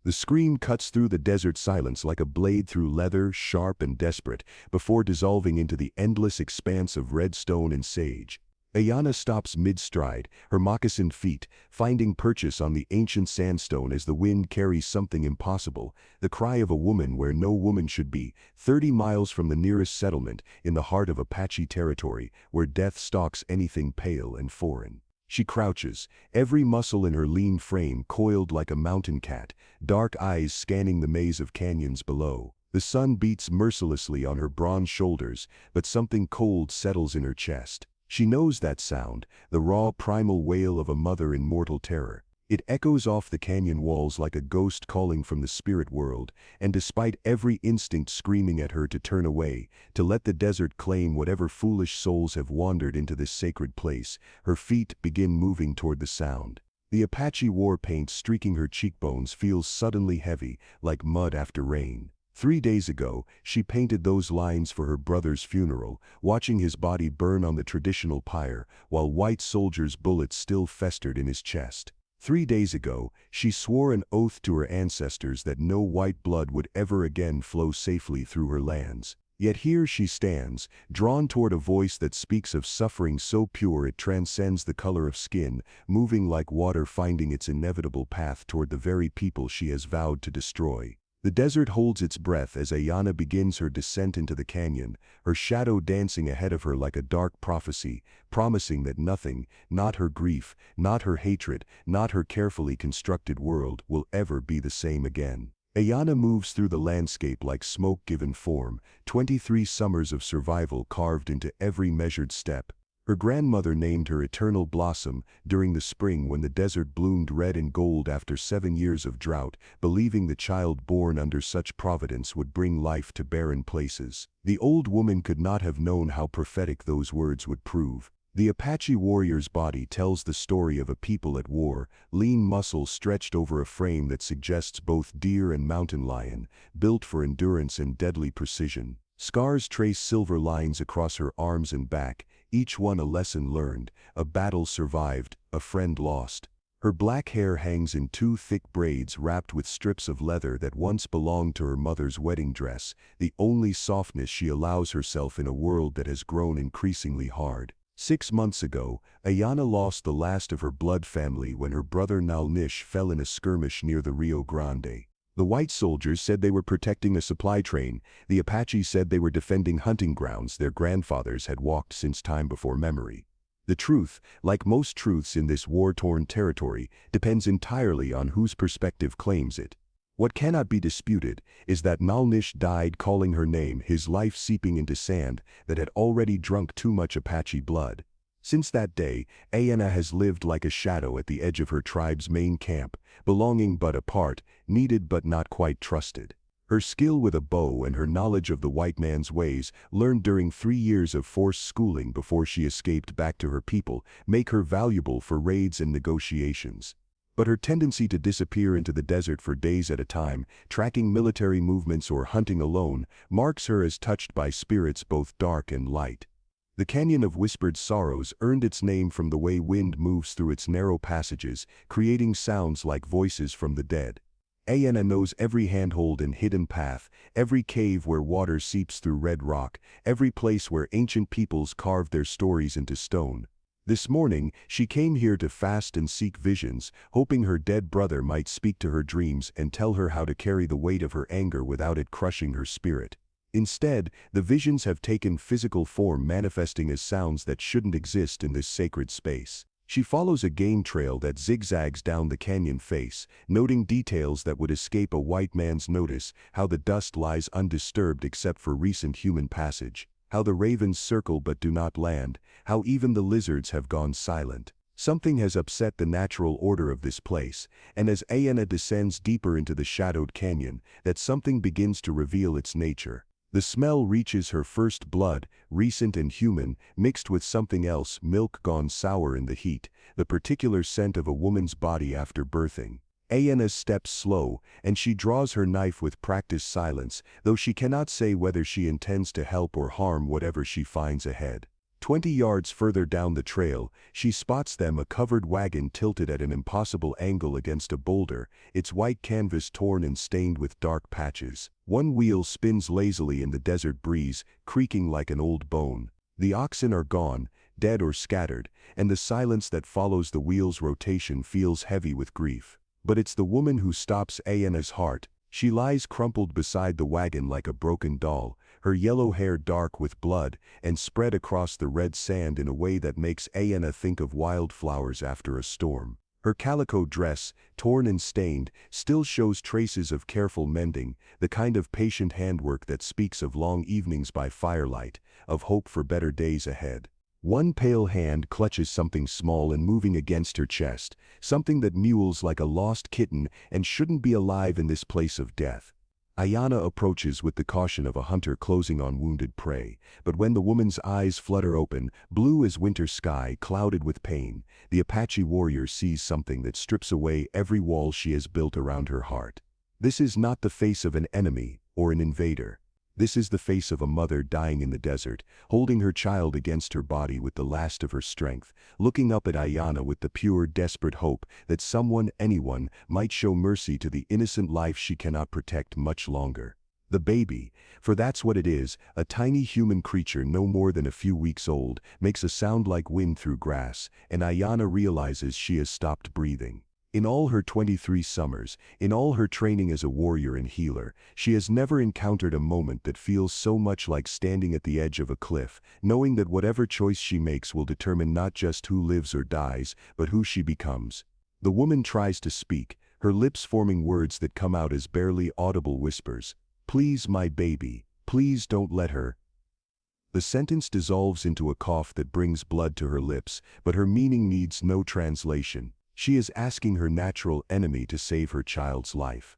The scream cuts through the desert silence like a blade through leather, sharp and desperate, before dissolving into the endless expanse of red stone and sage. Aiyana stops mid-stride, her moccasined feet, finding purchase on the ancient sandstone as the wind carries something impossible, the cry of a woman where no woman should be, 30 miles from the nearest settlement, in the heart of Apache territory, where death stalks anything pale and foreign. She crouches, every muscle in her lean frame coiled like a mountain cat, dark eyes scanning the maze of canyons below. The sun beats mercilessly on her bronze shoulders, but something cold settles in her chest. She knows that sound, the raw primal wail of a mother in mortal terror. It echoes off the canyon walls like a ghost calling from the spirit world, and despite every instinct screaming at her to turn away, to let the desert claim whatever foolish souls have wandered into this sacred place, her feet begin moving toward the sound. The Apache war paint streaking her cheekbones feels suddenly heavy, like mud after rain. 3 days ago, she painted those lines for her brother's funeral, watching his body burn on the traditional pyre, while white soldiers' bullets still festered in his chest. 3 days ago, she swore an oath to her ancestors that no white blood would ever again flow safely through her lands. Yet here she stands, drawn toward a voice that speaks of suffering so pure it transcends the color of skin, moving like water finding its inevitable path toward the very people she has vowed to destroy. The desert holds its breath as Aiyana begins her descent into the canyon, her shadow dancing ahead of her like a dark prophecy, promising that nothing, not her grief, not her hatred, not her carefully constructed world, will ever be the same again. Aiyana moves through the landscape like smoke given form, 23 summers of survival carved into every measured step. Her grandmother named her Eternal Blossom during the spring when the desert bloomed red and gold after 7 years of drought, believing the child born under such providence would bring life to barren places. The old woman could not have known how prophetic those words would prove. The Apache warrior's body tells the story of a people at war, lean muscles stretched over a frame that suggests both deer and mountain lion, built for endurance and deadly precision. Scars trace silver lines across her arms and back, each one a lesson learned, a battle survived, a friend lost. Her black hair hangs in 2 thick braids wrapped with strips of leather that once belonged to her mother's wedding dress, the only softness she allows herself in a world that has grown increasingly hard. 6 months ago, Aiyana lost the last of her blood family when her brother Nalnish fell in a skirmish near the Rio Grande. The white soldiers said they were protecting a supply train, the Apache said they were defending hunting grounds their grandfathers had walked since time before memory. The truth, like most truths in this war-torn territory, depends entirely on whose perspective claims it. What cannot be disputed is that Nalnish died calling her name, his life seeping into sand that had already drunk too much Apache blood. Since that day, Aiyana has lived like a shadow at the edge of her tribe's main camp, belonging but apart, needed but not quite trusted. Her skill with a bow and her knowledge of the white man's ways, learned during 3 years of forced schooling before she escaped back to her people, make her valuable for raids and negotiations. But her tendency to disappear into the desert for days at a time, tracking military movements or hunting alone, marks her as touched by spirits both dark and light. The Canyon of Whispered Sorrows earned its name from the way wind moves through its narrow passages, creating sounds like voices from the dead. Aiyana knows every handhold and hidden path, every cave where water seeps through red rock, every place where ancient peoples carved their stories into stone. This morning, she came here to fast and seek visions, hoping her dead brother might speak to her dreams and tell her how to carry the weight of her anger without it crushing her spirit. Instead, the visions have taken physical form, manifesting as sounds that shouldn't exist in this sacred space. She follows a game trail that zigzags down the canyon face, noting details that would escape a white man's notice, how the dust lies undisturbed except for recent human passage, how the ravens circle but do not land, how even the lizards have gone silent. Something has upset the natural order of this place, and as Aiyana descends deeper into the shadowed canyon, that something begins to reveal its nature. The smell reaches her first blood, recent and human, mixed with something else, milk gone sour in the heat, the particular scent of a woman's body after birthing. Aiyana's steps slow, and she draws her knife with practiced silence, though she cannot say whether she intends to help or harm whatever she finds ahead. 20 yards further down the trail, she spots them, a covered wagon tilted at an impossible angle against a boulder, its white canvas torn and stained with dark patches. One wheel spins lazily in the desert breeze, creaking like an old bone. The oxen are gone, dead or scattered, and the silence that follows the wheel's rotation feels heavy with grief. But it's the woman who stops Aiyana's heart. She lies crumpled beside the wagon like a broken doll, her yellow hair dark with blood, and spread across the red sand in a way that makes Aiyana think of wildflowers after a storm. Her calico dress, torn and stained, still shows traces of careful mending, the kind of patient handwork that speaks of long evenings by firelight, of hope for better days ahead. One pale hand clutches something small and moving against her chest, something that mews like a lost kitten and shouldn't be alive in this place of death. Aiyana approaches with the caution of a hunter closing on wounded prey, but when the woman's eyes flutter open, blue as winter sky, clouded with pain, the Apache warrior sees something that strips away every wall she has built around her heart. This is not the face of an enemy or an invader. This is the face of a mother dying in the desert, holding her child against her body with the last of her strength, looking up at Aiyana with the pure, desperate hope that someone, anyone, might show mercy to the innocent life she cannot protect much longer. The baby, for that's what it is, a tiny human creature no more than a few weeks old, makes a sound like wind through grass, and Aiyana realizes she has stopped breathing. In all her 23 summers, in all her training as a warrior and healer, she has never encountered a moment that feels so much like standing at the edge of a cliff, knowing that whatever choice she makes will determine not just who lives or dies, but who she becomes. The woman tries to speak, her lips forming words that come out as barely audible whispers. "Please, my baby, please don't let her." The sentence dissolves into a cough that brings blood to her lips, but her meaning needs no translation. She is asking her natural enemy to save her child's life.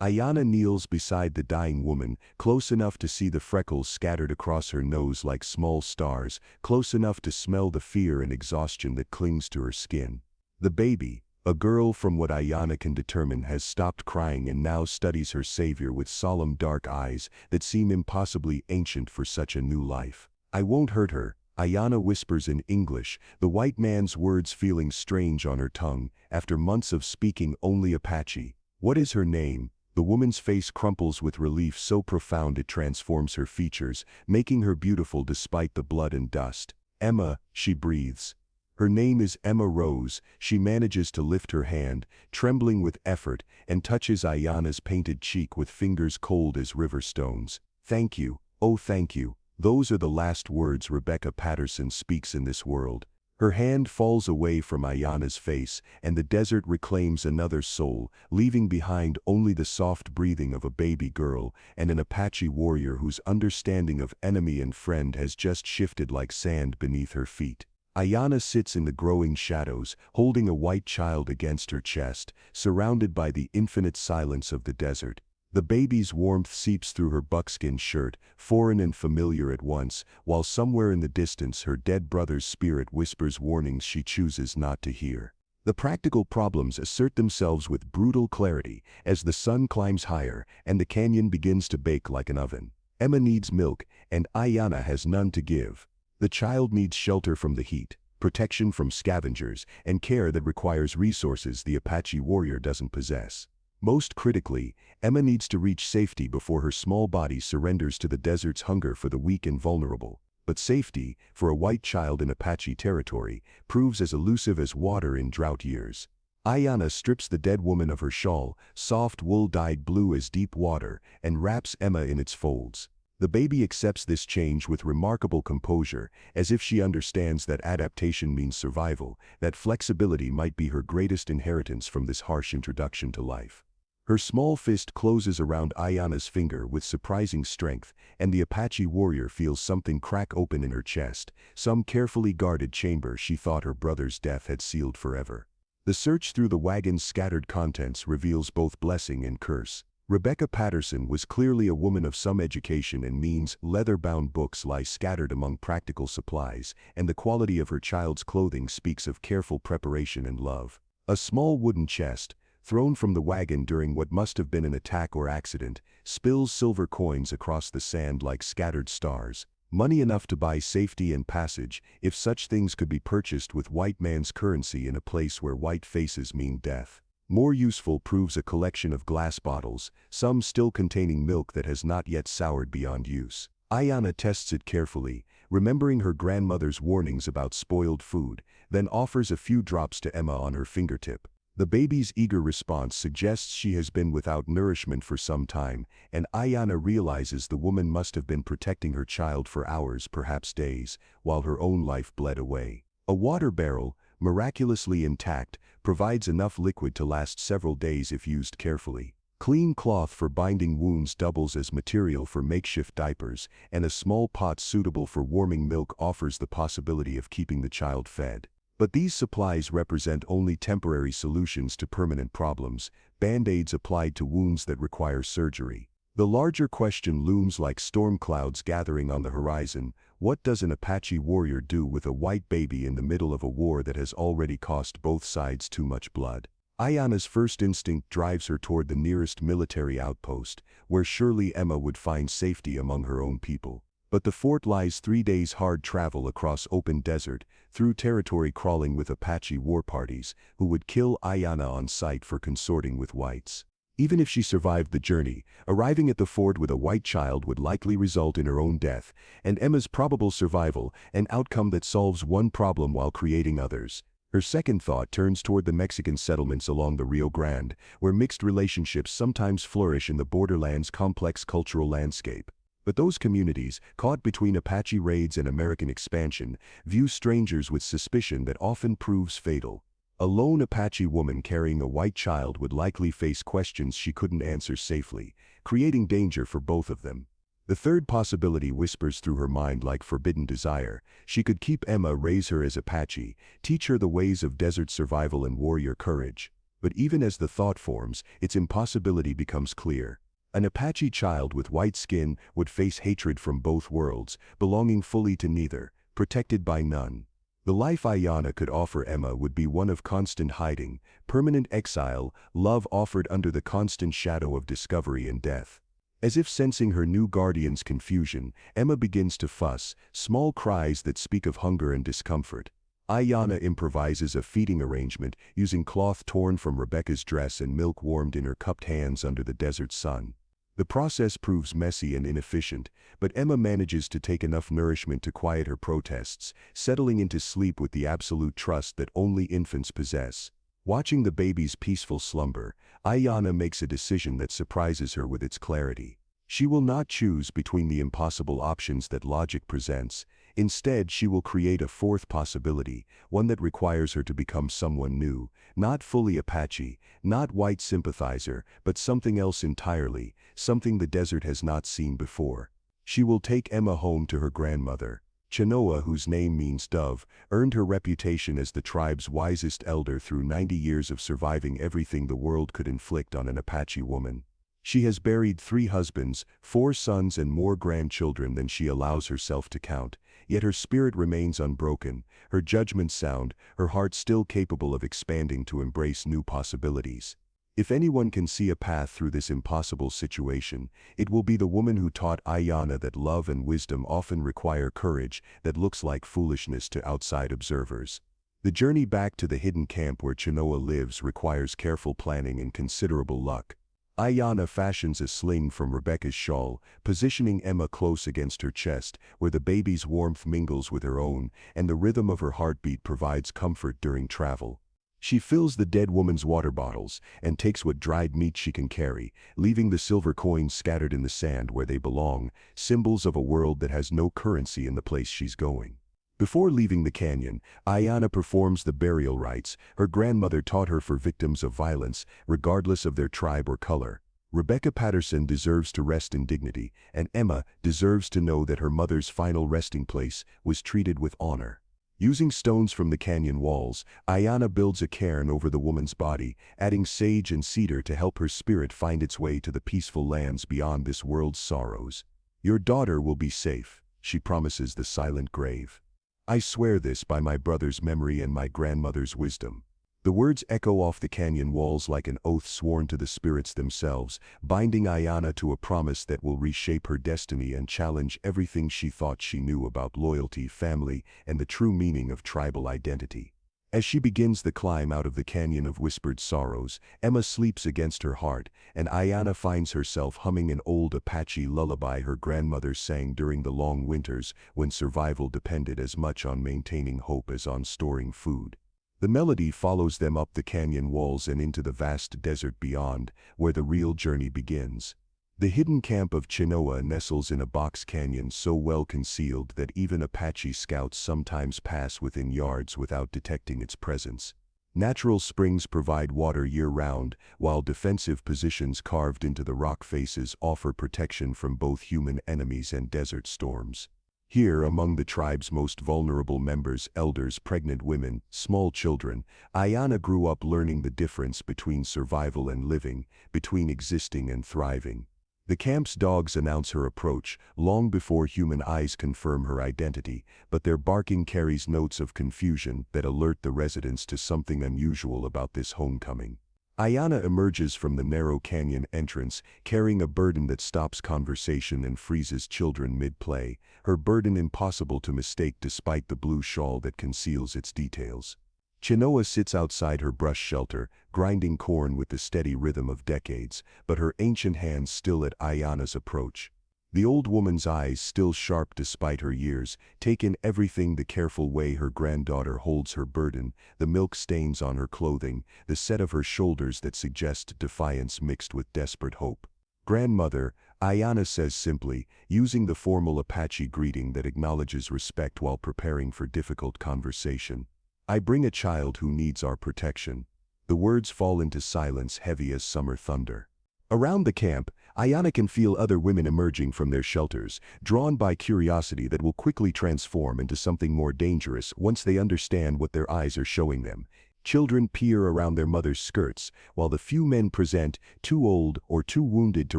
Aiyana kneels beside the dying woman, close enough to see the freckles scattered across her nose like small stars, close enough to smell the fear and exhaustion that clings to her skin. The baby, a girl from what Aiyana can determine, has stopped crying and now studies her savior with solemn dark eyes that seem impossibly ancient for such a new life. "I won't hurt her," Aiyana whispers in English, the white man's words feeling strange on her tongue, after months of speaking only Apache. "What is her name?" The woman's face crumples with relief so profound it transforms her features, making her beautiful despite the blood and dust. "Emma," she breathes. "Her name is Emma Rose." She manages to lift her hand, trembling with effort, and touches Aiyana's painted cheek with fingers cold as river stones. "Thank you, oh thank you." Those are the last words Rebecca Patterson speaks in this world. Her hand falls away from Aiyana's face, and the desert reclaims another soul, leaving behind only the soft breathing of a baby girl and an Apache warrior whose understanding of enemy and friend has just shifted like sand beneath her feet. Aiyana sits in the growing shadows, holding a white child against her chest, surrounded by the infinite silence of the desert. The baby's warmth seeps through her buckskin shirt, foreign and familiar at once, while somewhere in the distance her dead brother's spirit whispers warnings she chooses not to hear. The practical problems assert themselves with brutal clarity as the sun climbs higher and the canyon begins to bake like an oven. Emma needs milk, and Aiyana has none to give. The child needs shelter from the heat, protection from scavengers, and care that requires resources the Apache warrior doesn't possess. Most critically, Emma needs to reach safety before her small body surrenders to the desert's hunger for the weak and vulnerable. But safety, for a white child in Apache territory, proves as elusive as water in drought years. Aiyana strips the dead woman of her shawl, soft wool dyed blue as deep water, and wraps Emma in its folds. The baby accepts this change with remarkable composure, as if she understands that adaptation means survival, that flexibility might be her greatest inheritance from this harsh introduction to life. Her small fist closes around Aiyana's finger with surprising strength, and the Apache warrior feels something crack open in her chest, some carefully guarded chamber she thought her brother's death had sealed forever. The search through the wagon's scattered contents reveals both blessing and curse. Rebecca Patterson was clearly a woman of some education and means. Leather-bound books lie scattered among practical supplies, and the quality of her child's clothing speaks of careful preparation and love. A small wooden chest, thrown from the wagon during what must have been an attack or accident, spills silver coins across the sand like scattered stars. Money enough to buy safety and passage, if such things could be purchased with white man's currency in a place where white faces mean death. More useful proves a collection of glass bottles, some still containing milk that has not yet soured beyond use. Aiyana tests it carefully, remembering her grandmother's warnings about spoiled food, then offers a few drops to Emma on her fingertip. The baby's eager response suggests she has been without nourishment for some time, and Aiyana realizes the woman must have been protecting her child for hours, perhaps days, while her own life bled away. A water barrel, miraculously intact, provides enough liquid to last several days if used carefully. Clean cloth for binding wounds doubles as material for makeshift diapers, and a small pot suitable for warming milk offers the possibility of keeping the child fed. But these supplies represent only temporary solutions to permanent problems, band-aids applied to wounds that require surgery. The larger question looms like storm clouds gathering on the horizon. What does an Apache warrior do with a white baby in the middle of a war that has already cost both sides too much blood? Aiyana's first instinct drives her toward the nearest military outpost, where surely Emma would find safety among her own people. But the fort lies 3 days' hard travel across open desert, through territory crawling with Apache war parties, who would kill Aiyana on sight for consorting with whites. Even if she survived the journey, arriving at the fort with a white child would likely result in her own death, and Emma's probable survival, an outcome that solves one problem while creating others. Her second thought turns toward the Mexican settlements along the Rio Grande, where mixed relationships sometimes flourish in the borderland's complex cultural landscape. But those communities, caught between Apache raids and American expansion, view strangers with suspicion that often proves fatal. A lone Apache woman carrying a white child would likely face questions she couldn't answer safely, creating danger for both of them. The third possibility whispers through her mind like forbidden desire. She could keep Emma, raise her as Apache, teach her the ways of desert survival and warrior courage. But even as the thought forms, its impossibility becomes clear. An Apache child with white skin would face hatred from both worlds, belonging fully to neither, protected by none. The life Aiyana could offer Emma would be one of constant hiding, permanent exile, love offered under the constant shadow of discovery and death. As if sensing her new guardian's confusion, Emma begins to fuss, small cries that speak of hunger and discomfort. Aiyana improvises a feeding arrangement, using cloth torn from Rebecca's dress and milk warmed in her cupped hands under the desert sun. The process proves messy and inefficient, but Emma manages to take enough nourishment to quiet her protests, settling into sleep with the absolute trust that only infants possess. Watching the baby's peaceful slumber, Aiyana makes a decision that surprises her with its clarity. She will not choose between the impossible options that logic presents. Instead, she will create a fourth possibility, one that requires her to become someone new, not fully Apache, not white sympathizer, but something else entirely, something the desert has not seen before. She will take Emma home to her grandmother. Chenoa, whose name means dove, earned her reputation as the tribe's wisest elder through 90 years of surviving everything the world could inflict on an Apache woman. She has buried 3 husbands, 4 sons and more grandchildren than she allows herself to count, yet her spirit remains unbroken, her judgment sound, her heart still capable of expanding to embrace new possibilities. If anyone can see a path through this impossible situation, it will be the woman who taught Aiyana that love and wisdom often require courage that looks like foolishness to outside observers. The journey back to the hidden camp where Chenoa lives requires careful planning and considerable luck. Aiyana fashions a sling from Rebecca's shawl, positioning Emma close against her chest, where the baby's warmth mingles with her own, and the rhythm of her heartbeat provides comfort during travel. She fills the dead woman's water bottles, and takes what dried meat she can carry, leaving the silver coins scattered in the sand where they belong, symbols of a world that has no currency in the place she's going. Before leaving the canyon, Aiyana performs the burial rites her grandmother taught her for victims of violence, regardless of their tribe or color. Rebecca Patterson deserves to rest in dignity, and Emma deserves to know that her mother's final resting place was treated with honor. Using stones from the canyon walls, Aiyana builds a cairn over the woman's body, adding sage and cedar to help her spirit find its way to the peaceful lands beyond this world's sorrows. "Your daughter will be safe," she promises the silent grave. "I swear this by my brother's memory and my grandmother's wisdom." The words echo off the canyon walls like an oath sworn to the spirits themselves, binding Aiyana to a promise that will reshape her destiny and challenge everything she thought she knew about loyalty, family, and the true meaning of tribal identity. As she begins the climb out of the canyon of whispered sorrows, Emma sleeps against her heart, and Aiyana finds herself humming an old Apache lullaby her grandmother sang during the long winters when survival depended as much on maintaining hope as on storing food. The melody follows them up the canyon walls and into the vast desert beyond, where the real journey begins. The hidden camp of Chinoa nestles in a box canyon so well concealed that even Apache scouts sometimes pass within yards without detecting its presence. Natural springs provide water year-round, while defensive positions carved into the rock faces offer protection from both human enemies and desert storms. Here, among the tribe's most vulnerable members, elders, pregnant women, small children, Aiyana grew up learning the difference between survival and living, between existing and thriving. The camp's dogs announce her approach, long before human eyes confirm her identity, but their barking carries notes of confusion that alert the residents to something unusual about this homecoming. Aiyana emerges from the narrow canyon entrance, carrying a burden that stops conversation and freezes children mid-play, her burden impossible to mistake despite the blue shawl that conceals its details. Chinoa sits outside her brush shelter, grinding corn with the steady rhythm of decades, but her ancient hands still at Aiyana's approach. The old woman's eyes, still sharp despite her years, take in everything: the careful way her granddaughter holds her burden, the milk stains on her clothing, the set of her shoulders that suggest defiance mixed with desperate hope. "Grandmother," Aiyana says simply, using the formal Apache greeting that acknowledges respect while preparing for difficult conversation. "I bring a child who needs our protection." The words fall into silence heavy as summer thunder. Around the camp, Aiyana can feel other women emerging from their shelters, drawn by curiosity that will quickly transform into something more dangerous once they understand what their eyes are showing them. Children peer around their mothers' skirts, while the few men present, too old or too wounded to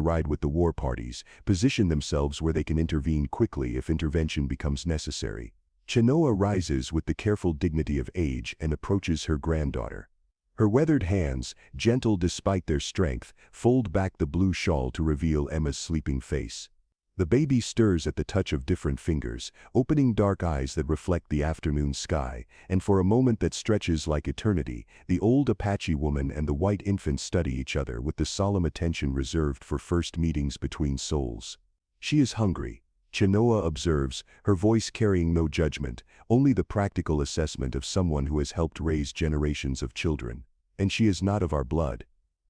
ride with the war parties, position themselves where they can intervene quickly if intervention becomes necessary. Chinoa rises with the careful dignity of age and approaches her granddaughter. Her weathered hands, gentle despite their strength, fold back the blue shawl to reveal Emma's sleeping face. The baby stirs at the touch of different fingers, opening dark eyes that reflect the afternoon sky, and for a moment that stretches like eternity, the old Apache woman and the white infant study each other with the solemn attention reserved for first meetings between souls. "She is hungry," Chinoa observes, her voice carrying no judgment, only the practical assessment of someone who has helped raise generations of children. "And she is not of our blood."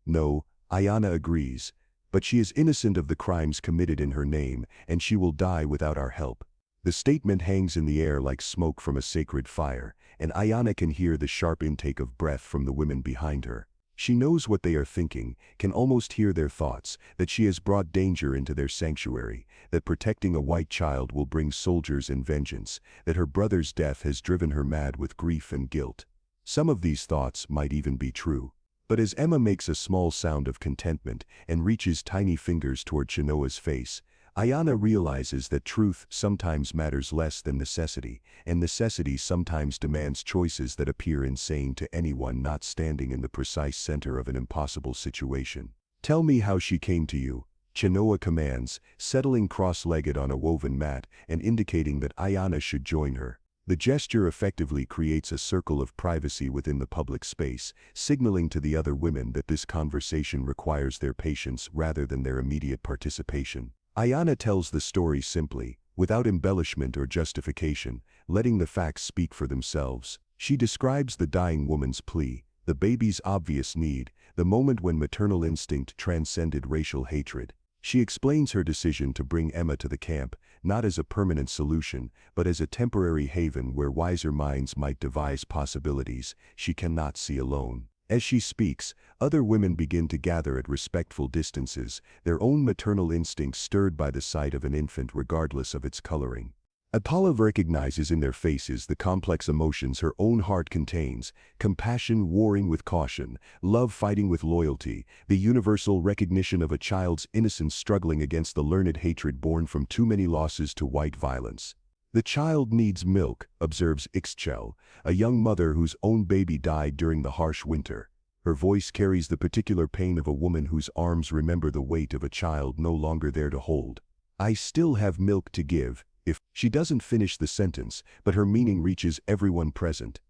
"No," Aiyana agrees, "but she is innocent of the crimes committed in her name, and she will die without our help." The statement hangs in the air like smoke from a sacred fire, and Aiyana can hear the sharp intake of breath from the women behind her. She knows what they are thinking, can almost hear their thoughts, that she has brought danger into their sanctuary, that protecting a white child will bring soldiers and vengeance, that her brother's death has driven her mad with grief and guilt. Some of these thoughts might even be true. But as Emma makes a small sound of contentment and reaches tiny fingers toward Chinoa's face, Aiyana realizes that truth sometimes matters less than necessity, and necessity sometimes demands choices that appear insane to anyone not standing in the precise center of an impossible situation. "Tell me how she came to you," Chinoa commands, settling cross-legged on a woven mat and indicating that Aiyana should join her. The gesture effectively creates a circle of privacy within the public space, signaling to the other women that this conversation requires their patience rather than their immediate participation. Aiyana tells the story simply, without embellishment or justification, letting the facts speak for themselves. She describes the dying woman's plea, the baby's obvious need, the moment when maternal instinct transcended racial hatred. She explains her decision to bring Emma to the camp, not as a permanent solution, but as a temporary haven where wiser minds might devise possibilities she cannot see alone. As she speaks, other women begin to gather at respectful distances, their own maternal instincts stirred by the sight of an infant regardless of its coloring. Apache recognizes in their faces the complex emotions her own heart contains: compassion warring with caution, love fighting with loyalty, the universal recognition of a child's innocence struggling against the learned hatred born from too many losses to white violence. The child needs milk, observes Ixchel, a young mother whose own baby died during the harsh winter. Her voice carries the particular pain of a woman whose arms remember the weight of a child no longer there to hold. I still have milk to give. If she doesn't finish the sentence, but her meaning reaches everyone present.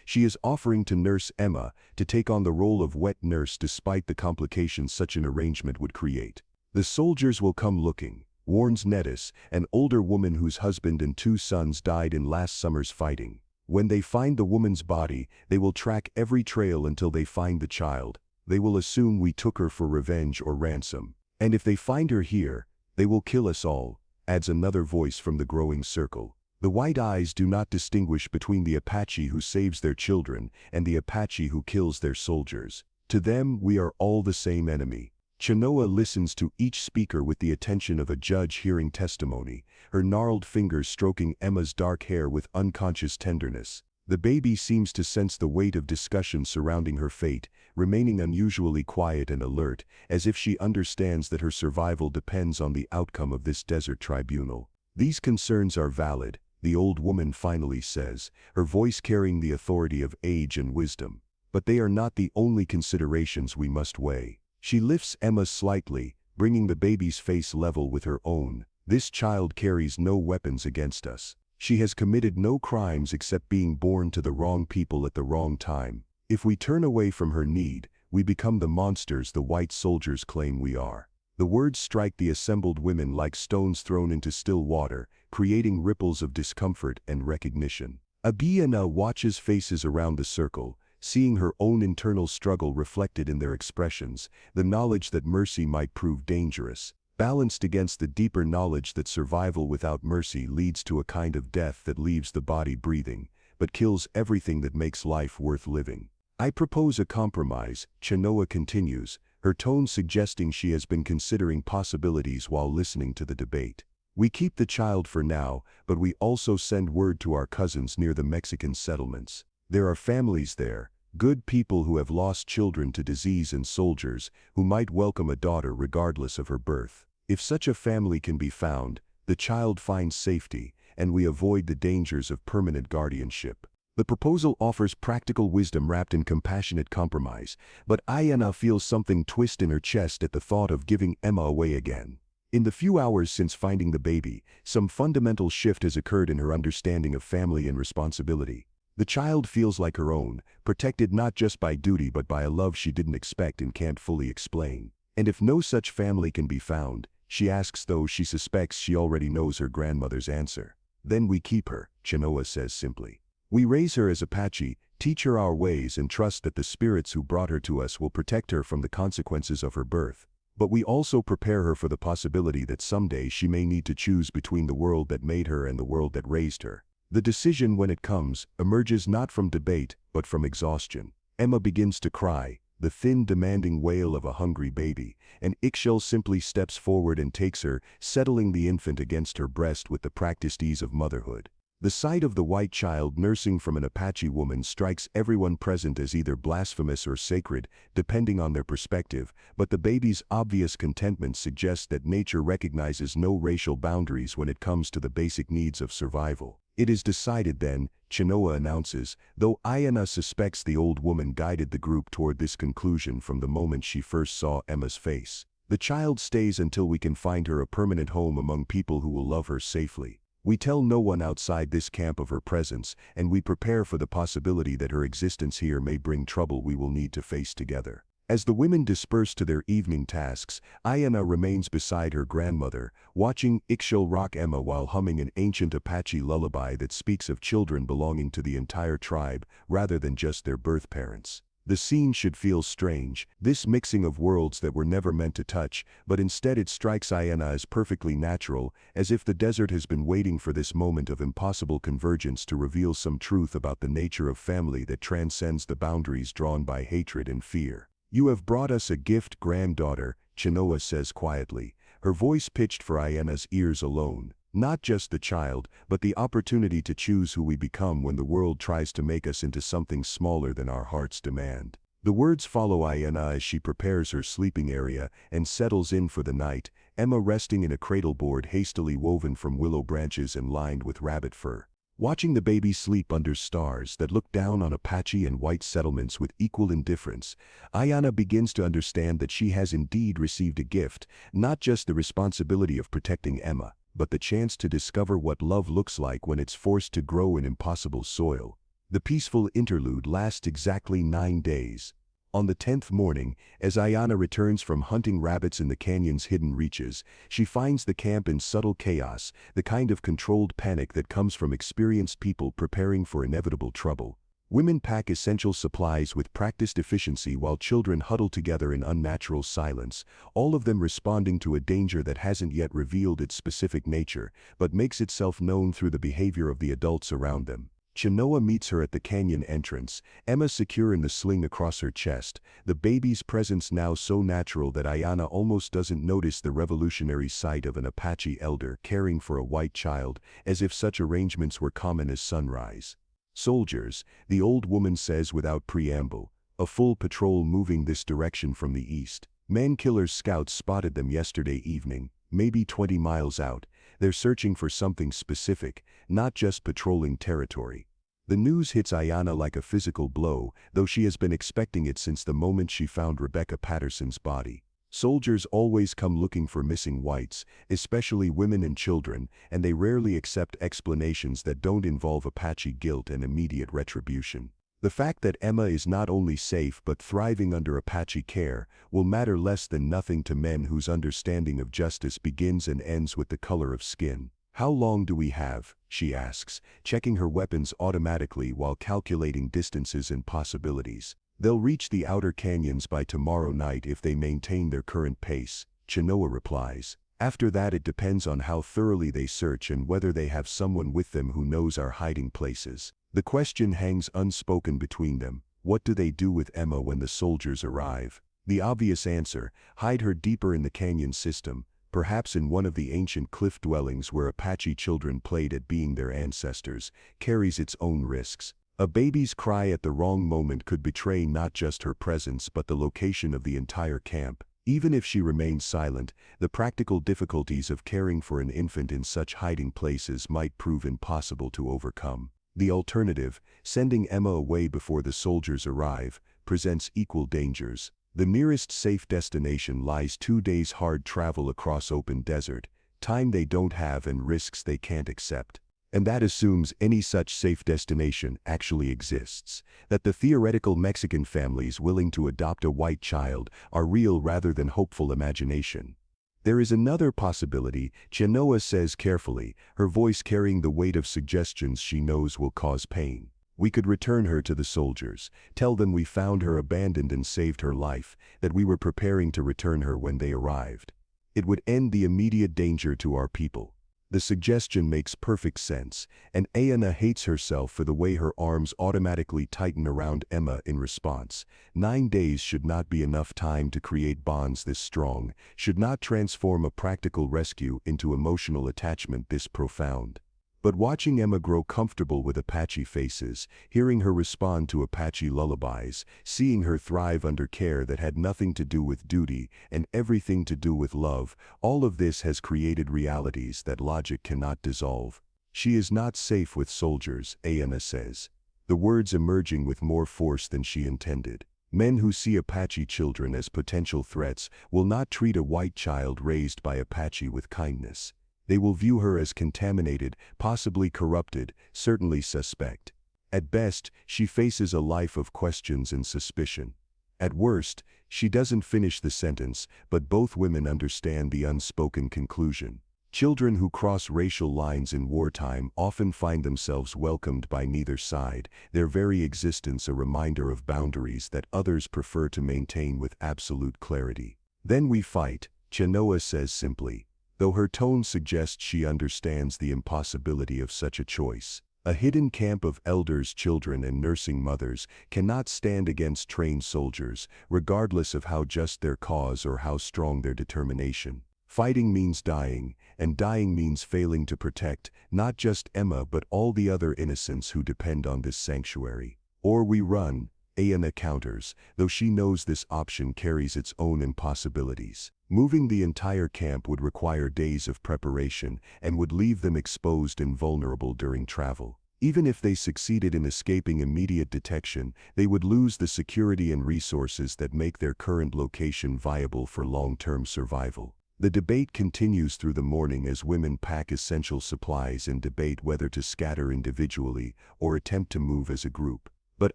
She is offering to nurse Emma to take on the role of wet nurse despite the complications such an arrangement would create. The soldiers will come looking, warns Nettis, an older woman whose husband and 2 sons died in last summer's fighting. When they find the woman's body, they will track every trail until they find the child. They will assume we took her for revenge or ransom. And if they find her here, they will kill us all, adds another voice from the growing circle. The white eyes do not distinguish between the Apache who saves their children and the Apache who kills their soldiers. To them, we are all the same enemy. Chenoa listens to each speaker with the attention of a judge hearing testimony, her gnarled fingers stroking Emma's dark hair with unconscious tenderness. The baby seems to sense the weight of discussion surrounding her fate, remaining unusually quiet and alert, as if she understands that her survival depends on the outcome of this desert tribunal. These concerns are valid, the old woman finally says, her voice carrying the authority of age and wisdom. But they are not the only considerations we must weigh. She lifts Emma slightly, bringing the baby's face level with her own. This child carries no weapons against us. She has committed no crimes except being born to the wrong people at the wrong time. If we turn away from her need, we become the monsters the white soldiers claim we are. The words strike the assembled women like stones thrown into still water, creating ripples of discomfort and recognition. Aiyana watches faces around the circle, seeing her own internal struggle reflected in their expressions, the knowledge that mercy might prove dangerous, balanced against the deeper knowledge that survival without mercy leads to a kind of death that leaves the body breathing, but kills everything that makes life worth living. I propose a compromise, Chenoa continues, her tone suggesting she has been considering possibilities while listening to the debate. We keep the child for now, but we also send word to our cousins near the Mexican settlements. There are families there, good people who have lost children to disease and soldiers, who might welcome a daughter regardless of her birth. If such a family can be found, the child finds safety, and we avoid the dangers of permanent guardianship. The proposal offers practical wisdom wrapped in compassionate compromise, but Aiyana feels something twist in her chest at the thought of giving Emma away again. In the few hours since finding the baby, some fundamental shift has occurred in her understanding of family and responsibility. The child feels like her own, protected not just by duty but by a love she didn't expect and can't fully explain. And if no such family can be found, she asks though she suspects she already knows her grandmother's answer. Then we keep her, Chenoa says simply. We raise her as Apache, teach her our ways and trust that the spirits who brought her to us will protect her from the consequences of her birth. But we also prepare her for the possibility that someday she may need to choose between the world that made her and the world that raised her. The decision, when it comes, emerges not from debate, but from exhaustion. Emma begins to cry, the thin, demanding wail of a hungry baby, and Ixchel simply steps forward and takes her, settling the infant against her breast with the practiced ease of motherhood. The sight of the white child nursing from an Apache woman strikes everyone present as either blasphemous or sacred, depending on their perspective, but the baby's obvious contentment suggests that nature recognizes no racial boundaries when it comes to the basic needs of survival. It is decided then, Chenoa announces, though Aiyana suspects the old woman guided the group toward this conclusion from the moment she first saw Emma's face. The child stays until we can find her a permanent home among people who will love her safely. We tell no one outside this camp of her presence, and we prepare for the possibility that her existence here may bring trouble we will need to face together. As the women disperse to their evening tasks, Aiyana remains beside her grandmother, watching Ixchel rock Emma while humming an ancient Apache lullaby that speaks of children belonging to the entire tribe rather than just their birth parents. The scene should feel strange, this mixing of worlds that were never meant to touch, but instead it strikes Aiyana as perfectly natural, as if the desert has been waiting for this moment of impossible convergence to reveal some truth about the nature of family that transcends the boundaries drawn by hatred and fear. You have brought us a gift, granddaughter, Chenoa says quietly, her voice pitched for Aiyana's ears alone. Not just the child, but the opportunity to choose who we become when the world tries to make us into something smaller than our hearts demand. The words follow Aiyana as she prepares her sleeping area and settles in for the night, Emma resting in a cradleboard hastily woven from willow branches and lined with rabbit fur. Watching the baby sleep under stars that look down on Apache and white settlements with equal indifference, Aiyana begins to understand that she has indeed received a gift, not just the responsibility of protecting Emma, but the chance to discover what love looks like when it's forced to grow in impossible soil. The peaceful interlude lasts exactly 9 days. On the 10th morning, as Aiyana returns from hunting rabbits in the canyon's hidden reaches, she finds the camp in subtle chaos, the kind of controlled panic that comes from experienced people preparing for inevitable trouble. Women pack essential supplies with practiced efficiency while children huddle together in unnatural silence, all of them responding to a danger that hasn't yet revealed its specific nature, but makes itself known through the behavior of the adults around them. Chenoa meets her at the canyon entrance, Emma secure in the sling across her chest, the baby's presence now so natural that Aiyana almost doesn't notice the revolutionary sight of an Apache elder caring for a white child, as if such arrangements were common as sunrise. "Soldiers," the old woman says without preamble, "a full patrol moving this direction from the east. Man-killer scouts spotted them yesterday evening, maybe 20 miles out. They're searching for something specific, not just patrolling territory." The news hits Aiyana like a physical blow, though she has been expecting it since the moment she found Rebecca Patterson's body. Soldiers always come looking for missing whites, especially women and children, and they rarely accept explanations that don't involve Apache guilt and immediate retribution. The fact that Emma is not only safe but thriving under Apache care will matter less than nothing to men whose understanding of justice begins and ends with the color of skin. "How long do we have?" she asks, checking her weapons automatically while calculating distances and possibilities. "They'll reach the outer canyons by tomorrow night if they maintain their current pace," Chenoa replies. "After that it depends on how thoroughly they search and whether they have someone with them who knows our hiding places." The question hangs unspoken between them. What do they do with Emma when the soldiers arrive? The obvious answer: hide her deeper in the canyon system, perhaps in one of the ancient cliff dwellings where Apache children played at being their ancestors, carries its own risks. A baby's cry at the wrong moment could betray not just her presence but the location of the entire camp. Even if she remains silent, the practical difficulties of caring for an infant in such hiding places might prove impossible to overcome. The alternative, sending Emma away before the soldiers arrive, presents equal dangers. The nearest safe destination lies 2 days' hard travel across open desert, time they don't have and risks they can't accept. And that assumes any such safe destination actually exists, that the theoretical Mexican families willing to adopt a white child are real rather than hopeful imagination. There is another possibility, Chenoa says carefully, her voice carrying the weight of suggestions she knows will cause pain. "We could return her to the soldiers, tell them we found her abandoned and saved her life, that we were preparing to return her when they arrived. It would end the immediate danger to our people." The suggestion makes perfect sense, and Aiyana hates herself for the way her arms automatically tighten around Emma in response. 9 days should not be enough time to create bonds this strong, should not transform a practical rescue into emotional attachment this profound. But watching Emma grow comfortable with Apache faces, hearing her respond to Apache lullabies, seeing her thrive under care that had nothing to do with duty and everything to do with love, all of this has created realities that logic cannot dissolve. "She is not safe with soldiers," Aiyana says, the words emerging with more force than she intended. Men who see Apache children as potential threats will not treat a white child raised by Apache with kindness. They will view her as contaminated, possibly corrupted, certainly suspect. At best, she faces a life of questions and suspicion. At worst, she doesn't finish the sentence, but both women understand the unspoken conclusion. Children who cross racial lines in wartime often find themselves welcomed by neither side, their very existence a reminder of boundaries that others prefer to maintain with absolute clarity. "Then we fight," Chenoa says simply, though her tone suggests she understands the impossibility of such a choice. A hidden camp of elders, children, and nursing mothers cannot stand against trained soldiers, regardless of how just their cause or how strong their determination. Fighting means dying, and dying means failing to protect, not just Emma but all the other innocents who depend on this sanctuary. "Or we run," Aiyana counters, though she knows this option carries its own impossibilities. Moving the entire camp would require days of preparation and would leave them exposed and vulnerable during travel. Even if they succeeded in escaping immediate detection, they would lose the security and resources that make their current location viable for long-term survival. The debate continues through the morning as women pack essential supplies and debate whether to scatter individually or attempt to move as a group. But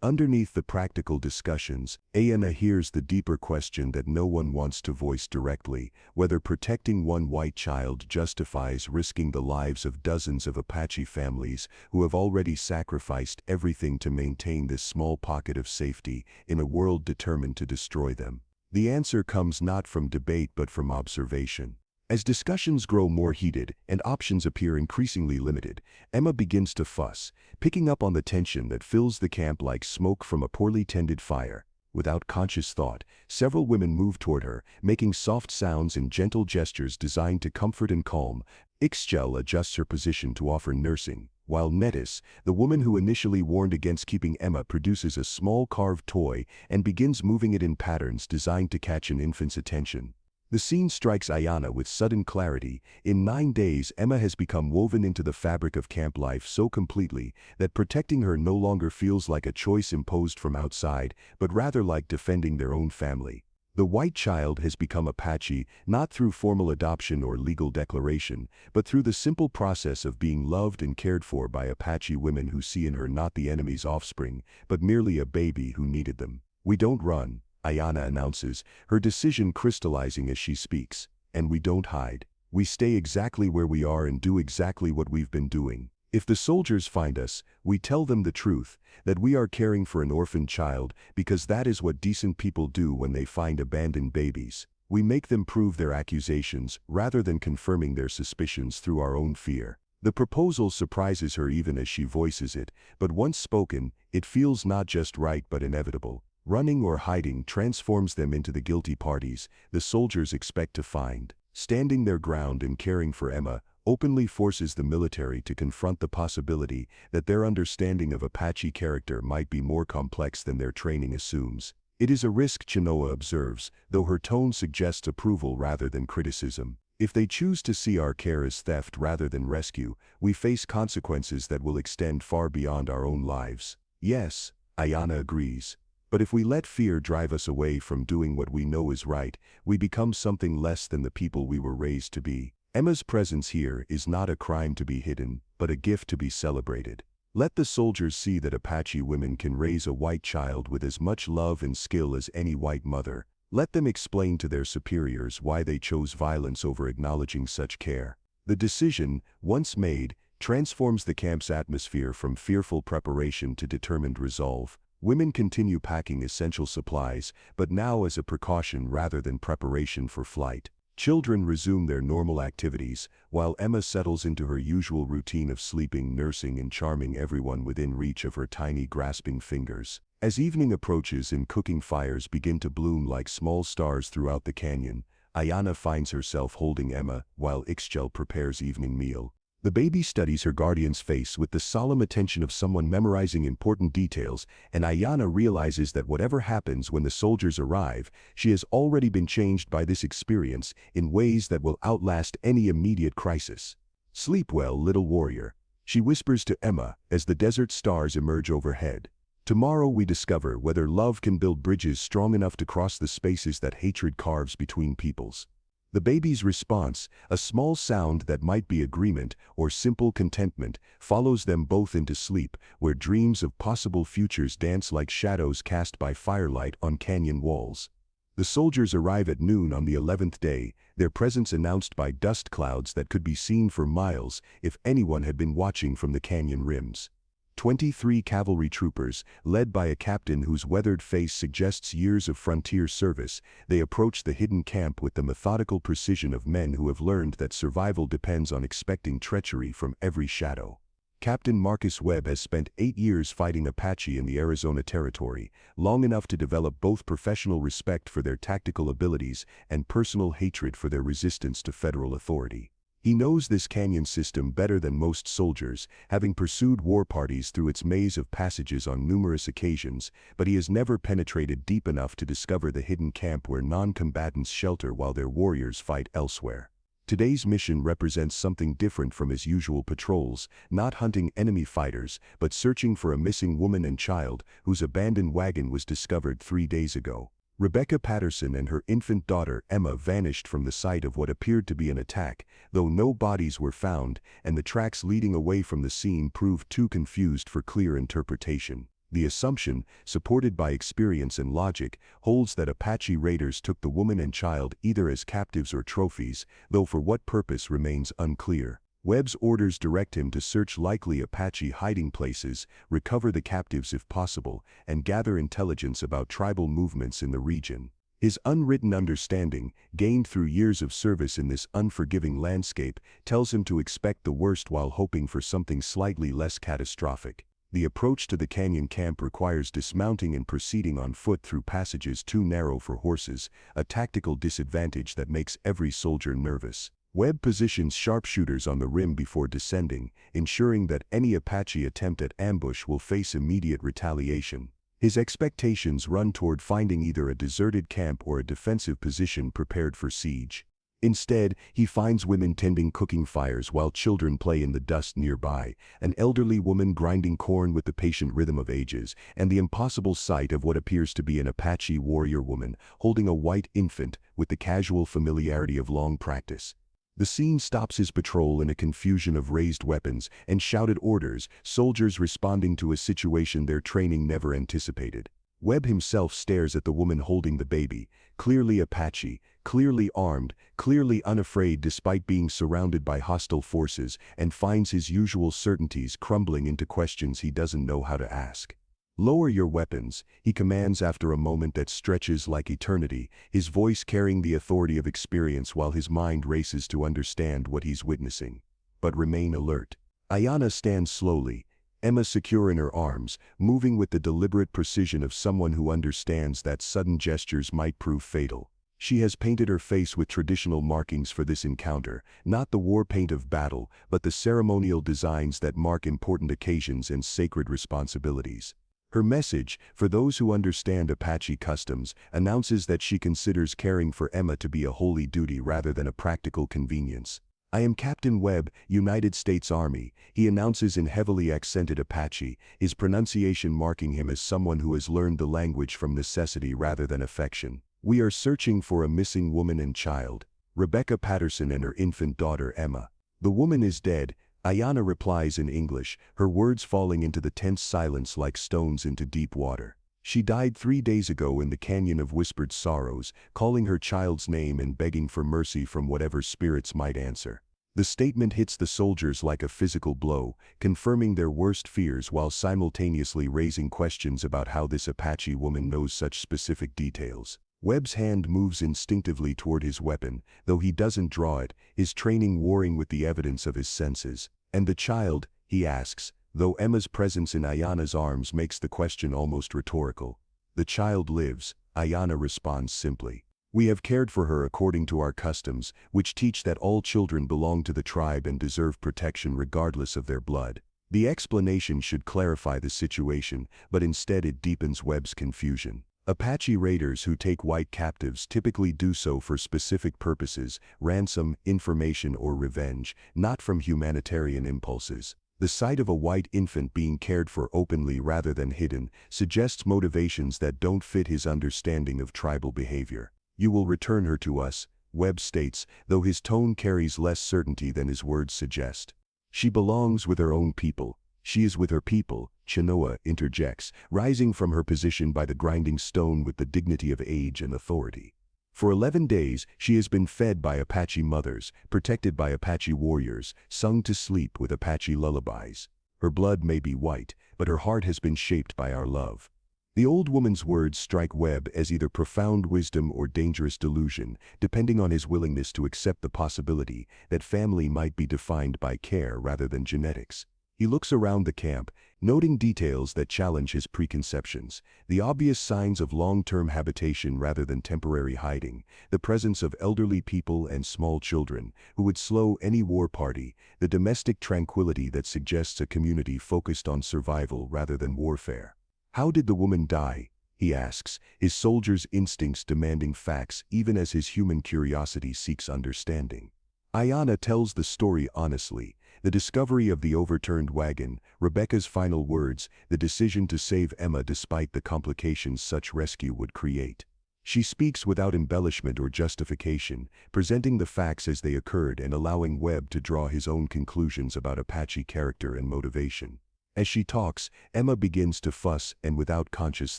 underneath the practical discussions, Aiyana hears the deeper question that no one wants to voice directly, whether protecting one white child justifies risking the lives of dozens of Apache families who have already sacrificed everything to maintain this small pocket of safety in a world determined to destroy them. The answer comes not from debate but from observation. As discussions grow more heated and options appear increasingly limited, Emma begins to fuss, picking up on the tension that fills the camp like smoke from a poorly tended fire. Without conscious thought, several women move toward her, making soft sounds and gentle gestures designed to comfort and calm. Ixchel adjusts her position to offer nursing, while Metis, the woman who initially warned against keeping Emma, produces a small carved toy and begins moving it in patterns designed to catch an infant's attention. The scene strikes Aiyana with sudden clarity. In 9 days, Emma has become woven into the fabric of camp life so completely that protecting her no longer feels like a choice imposed from outside, but rather like defending their own family. The white child has become Apache not through formal adoption or legal declaration, but through the simple process of being loved and cared for by Apache women who see in her not the enemy's offspring, but merely a baby who needed them. "We don't run," Aiyana announces, her decision crystallizing as she speaks. "And we don't hide. We stay exactly where we are and do exactly what we've been doing. If the soldiers find us, we tell them the truth, that we are caring for an orphaned child, because that is what decent people do when they find abandoned babies. We make them prove their accusations, rather than confirming their suspicions through our own fear." The proposal surprises her even as she voices it, but once spoken, it feels not just right but inevitable. Running or hiding transforms them into the guilty parties the soldiers expect to find. Standing their ground and caring for Emma openly forces the military to confront the possibility that their understanding of Apache character might be more complex than their training assumes. It is a risk, Chenoa observes, though her tone suggests approval rather than criticism. "If they choose to see our care as theft rather than rescue, we face consequences that will extend far beyond our own lives." "Yes," Aiyana agrees. "But if we let fear drive us away from doing what we know is right, we become something less than the people we were raised to be." Emma's presence here is not a crime to be hidden, but a gift to be celebrated. Let the soldiers see that Apache women can raise a white child with as much love and skill as any white mother. Let them explain to their superiors why they chose violence over acknowledging such care. The decision, once made, transforms the camp's atmosphere from fearful preparation to determined resolve. Women continue packing essential supplies, but now as a precaution rather than preparation for flight. Children resume their normal activities, while Emma settles into her usual routine of sleeping, nursing, and charming everyone within reach of her tiny grasping fingers. As evening approaches and cooking fires begin to bloom like small stars throughout the canyon, Aiyana finds herself holding Emma while Ixchel prepares evening meal. The baby studies her guardian's face with the solemn attention of someone memorizing important details, and Aiyana realizes that whatever happens when the soldiers arrive, she has already been changed by this experience in ways that will outlast any immediate crisis. "Sleep well, little warrior," she whispers to Emma as the desert stars emerge overhead. "Tomorrow we discover whether love can build bridges strong enough to cross the spaces that hatred carves between peoples." The baby's response, a small sound that might be agreement or simple contentment, follows them both into sleep, where dreams of possible futures dance like shadows cast by firelight on canyon walls. The soldiers arrive at noon on the 11th day, their presence announced by dust clouds that could be seen for miles if anyone had been watching from the canyon rims. 23 cavalry troopers, led by a captain whose weathered face suggests years of frontier service, they approach the hidden camp with the methodical precision of men who have learned that survival depends on expecting treachery from every shadow. Captain Marcus Webb has spent 8 years fighting Apache in the Arizona Territory, long enough to develop both professional respect for their tactical abilities and personal hatred for their resistance to federal authority. He knows this canyon system better than most soldiers, having pursued war parties through its maze of passages on numerous occasions, but he has never penetrated deep enough to discover the hidden camp where non-combatants shelter while their warriors fight elsewhere. Today's mission represents something different from his usual patrols, not hunting enemy fighters, but searching for a missing woman and child whose abandoned wagon was discovered 3 days ago. Rebecca Patterson and her infant daughter Emma vanished from the site of what appeared to be an attack, though no bodies were found, and the tracks leading away from the scene proved too confused for clear interpretation. The assumption, supported by experience and logic, holds that Apache raiders took the woman and child either as captives or trophies, though for what purpose remains unclear. Webb's orders direct him to search likely Apache hiding places, recover the captives if possible, and gather intelligence about tribal movements in the region. His unwritten understanding, gained through years of service in this unforgiving landscape, tells him to expect the worst while hoping for something slightly less catastrophic. The approach to the canyon camp requires dismounting and proceeding on foot through passages too narrow for horses, a tactical disadvantage that makes every soldier nervous. Webb positions sharpshooters on the rim before descending, ensuring that any Apache attempt at ambush will face immediate retaliation. His expectations run toward finding either a deserted camp or a defensive position prepared for siege. Instead, he finds women tending cooking fires while children play in the dust nearby, an elderly woman grinding corn with the patient rhythm of ages, and the impossible sight of what appears to be an Apache warrior woman holding a white infant with the casual familiarity of long practice. The scene stops his patrol in a confusion of raised weapons and shouted orders, soldiers responding to a situation their training never anticipated. Webb himself stares at the woman holding the baby, clearly Apache, clearly armed, clearly unafraid despite being surrounded by hostile forces, and finds his usual certainties crumbling into questions he doesn't know how to ask. "Lower your weapons," he commands after a moment that stretches like eternity, his voice carrying the authority of experience while his mind races to understand what he's witnessing. "But remain alert." Aiyana stands slowly, Emma secure in her arms, moving with the deliberate precision of someone who understands that sudden gestures might prove fatal. She has painted her face with traditional markings for this encounter, not the war paint of battle, but the ceremonial designs that mark important occasions and sacred responsibilities. Her message, for those who understand Apache customs, announces that she considers caring for Emma to be a holy duty rather than a practical convenience. "I am Captain Webb, United States Army," he announces in heavily accented Apache, his pronunciation marking him as someone who has learned the language from necessity rather than affection. "We are searching for a missing woman and child, Rebecca Patterson and her infant daughter Emma. The woman is dead," Aiyana replies in English, her words falling into the tense silence like stones into deep water. "She died 3 days ago in the Canyon of Whispered Sorrows, calling her child's name and begging for mercy from whatever spirits might answer." The statement hits the soldiers like a physical blow, confirming their worst fears while simultaneously raising questions about how this Apache woman knows such specific details. Webb's hand moves instinctively toward his weapon, though he doesn't draw it, his training warring with the evidence of his senses. "And the child?" he asks, though Emma's presence in Aiyana's arms makes the question almost rhetorical. "The child lives," Aiyana responds simply. "We have cared for her according to our customs, which teach that all children belong to the tribe and deserve protection regardless of their blood." The explanation should clarify the situation, but instead it deepens Webb's confusion. Apache raiders who take white captives typically do so for specific purposes, ransom, information, or revenge, not from humanitarian impulses. The sight of a white infant being cared for openly rather than hidden suggests motivations that don't fit his understanding of tribal behavior. "You will return her to us," Webb states, though his tone carries less certainty than his words suggest. "She belongs with her own people." "She is with her people," Chenoa interjects, rising from her position by the grinding stone with the dignity of age and authority. "For 11 days, she has been fed by Apache mothers, protected by Apache warriors, sung to sleep with Apache lullabies. Her blood may be white, but her heart has been shaped by our love." The old woman's words strike Webb as either profound wisdom or dangerous delusion, depending on his willingness to accept the possibility that family might be defined by care rather than genetics. He looks around the camp, noting details that challenge his preconceptions, the obvious signs of long-term habitation rather than temporary hiding, the presence of elderly people and small children, who would slow any war party, the domestic tranquility that suggests a community focused on survival rather than warfare. How did the woman die? He asks, his soldier's instincts demanding facts even as his human curiosity seeks understanding. Aiyana tells the story honestly. The discovery of the overturned wagon, Rebecca's final words, the decision to save Emma despite the complications such rescue would create. She speaks without embellishment or justification, presenting the facts as they occurred and allowing Webb to draw his own conclusions about Apache character and motivation. As she talks, Emma begins to fuss and without conscious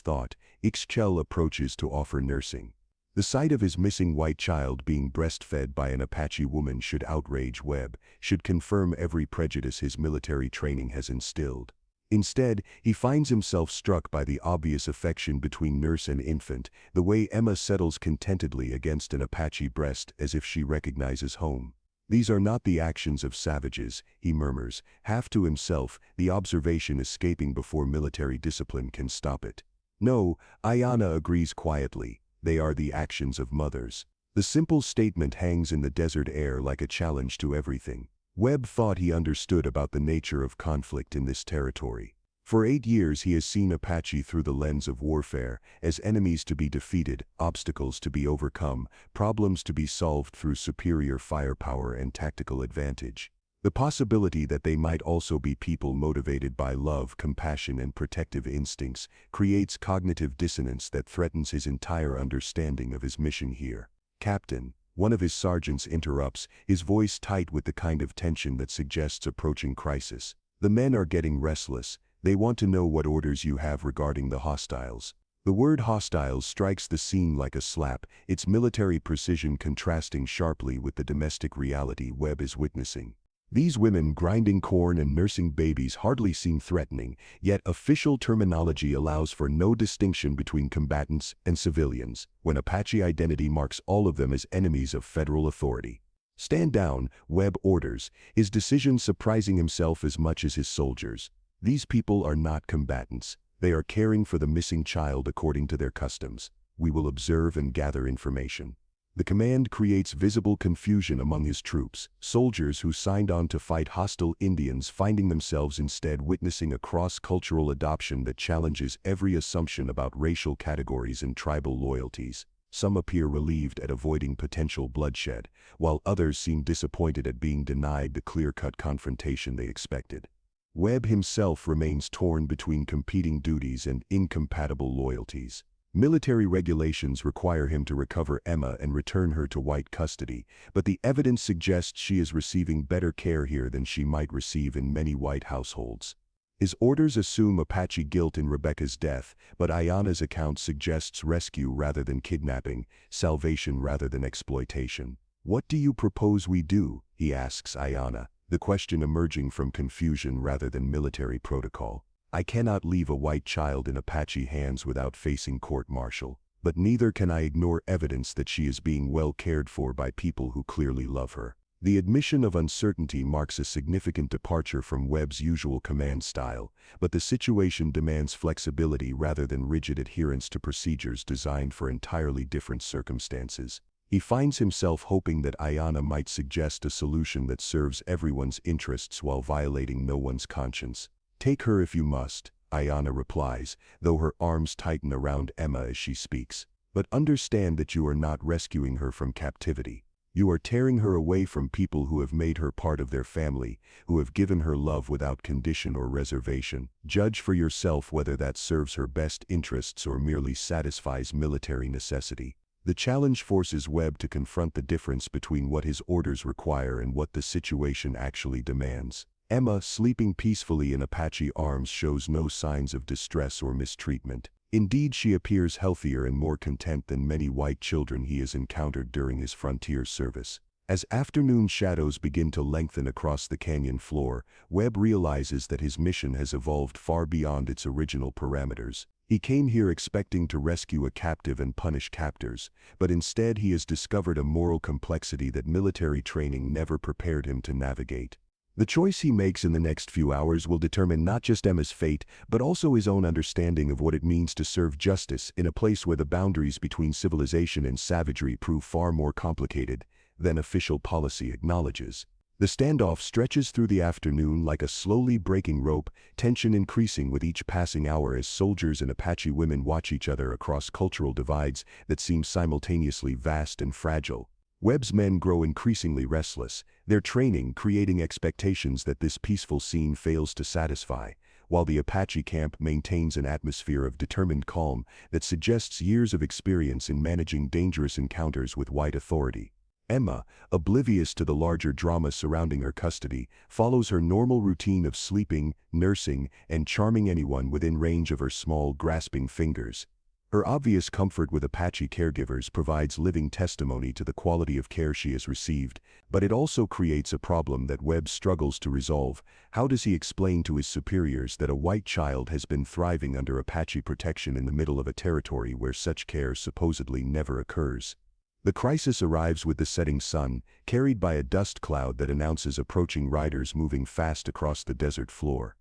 thought, Ixchel approaches to offer nursing. The sight of his missing white child being breastfed by an Apache woman should outrage Webb, should confirm every prejudice his military training has instilled. Instead, he finds himself struck by the obvious affection between nurse and infant, the way Emma settles contentedly against an Apache breast as if she recognizes home. These are not the actions of savages, he murmurs, half to himself, the observation escaping before military discipline can stop it. No, Aiyana agrees quietly. They are the actions of mothers. The simple statement hangs in the desert air like a challenge to everything. Webb thought he understood about the nature of conflict in this territory. For 8 years he has seen Apache through the lens of warfare, as enemies to be defeated, obstacles to be overcome, problems to be solved through superior firepower and tactical advantage. The possibility that they might also be people motivated by love, compassion, and protective instincts creates cognitive dissonance that threatens his entire understanding of his mission here. "Captain," one of his sergeants interrupts, his voice tight with the kind of tension that suggests approaching crisis. "The men are getting restless. They want to know what orders you have regarding the hostiles." The word hostiles strikes the scene like a slap, its military precision contrasting sharply with the domestic reality Webb is witnessing. These women grinding corn and nursing babies hardly seem threatening, yet official terminology allows for no distinction between combatants and civilians, when Apache identity marks all of them as enemies of federal authority. "Stand down," Webb orders, his decision surprising himself as much as his soldiers. These people are not combatants. They are caring for the missing child according to their customs. We will observe and gather information. The command creates visible confusion among his troops, soldiers who signed on to fight hostile Indians finding themselves instead witnessing a cross-cultural adoption that challenges every assumption about racial categories and tribal loyalties. Some appear relieved at avoiding potential bloodshed, while others seem disappointed at being denied the clear-cut confrontation they expected. Webb himself remains torn between competing duties and incompatible loyalties. Military regulations require him to recover Emma and return her to white custody, but the evidence suggests she is receiving better care here than she might receive in many white households. His orders assume Apache guilt in Rebecca's death, but Aiyana's account suggests rescue rather than kidnapping, salvation rather than exploitation. "What do you propose we do?" he asks Aiyana, the question emerging from confusion rather than military protocol. "I cannot leave a white child in Apache hands without facing court-martial, but neither can I ignore evidence that she is being well cared for by people who clearly love her." The admission of uncertainty marks a significant departure from Webb's usual command style, but the situation demands flexibility rather than rigid adherence to procedures designed for entirely different circumstances. He finds himself hoping that Aiyana might suggest a solution that serves everyone's interests while violating no one's conscience. "Take her if you must," Aiyana replies, though her arms tighten around Emma as she speaks. "But understand that you are not rescuing her from captivity. You are tearing her away from people who have made her part of their family, who have given her love without condition or reservation. Judge for yourself whether that serves her best interests or merely satisfies military necessity." The challenge forces Webb to confront the difference between what his orders require and what the situation actually demands. Emma, sleeping peacefully in Apache arms, shows no signs of distress or mistreatment. Indeed, she appears healthier and more content than many white children he has encountered during his frontier service. As afternoon shadows begin to lengthen across the canyon floor, Webb realizes that his mission has evolved far beyond its original parameters. He came here expecting to rescue a captive and punish captors, but instead he has discovered a moral complexity that military training never prepared him to navigate. The choice he makes in the next few hours will determine not just Emma's fate, but also his own understanding of what it means to serve justice in a place where the boundaries between civilization and savagery prove far more complicated than official policy acknowledges. The standoff stretches through the afternoon like a slowly breaking rope, tension increasing with each passing hour as soldiers and Apache women watch each other across cultural divides that seem simultaneously vast and fragile. Webb's men grow increasingly restless, their training creating expectations that this peaceful scene fails to satisfy, while the Apache camp maintains an atmosphere of determined calm that suggests years of experience in managing dangerous encounters with white authority. Emma, oblivious to the larger drama surrounding her custody, follows her normal routine of sleeping, nursing, and charming anyone within range of her small, grasping fingers. Her obvious comfort with Apache caregivers provides living testimony to the quality of care she has received, but it also creates a problem that Webb struggles to resolve. How does he explain to his superiors that a white child has been thriving under Apache protection in the middle of a territory where such care supposedly never occurs? The crisis arrives with the setting sun, carried by a dust cloud that announces approaching riders moving fast across the desert floor.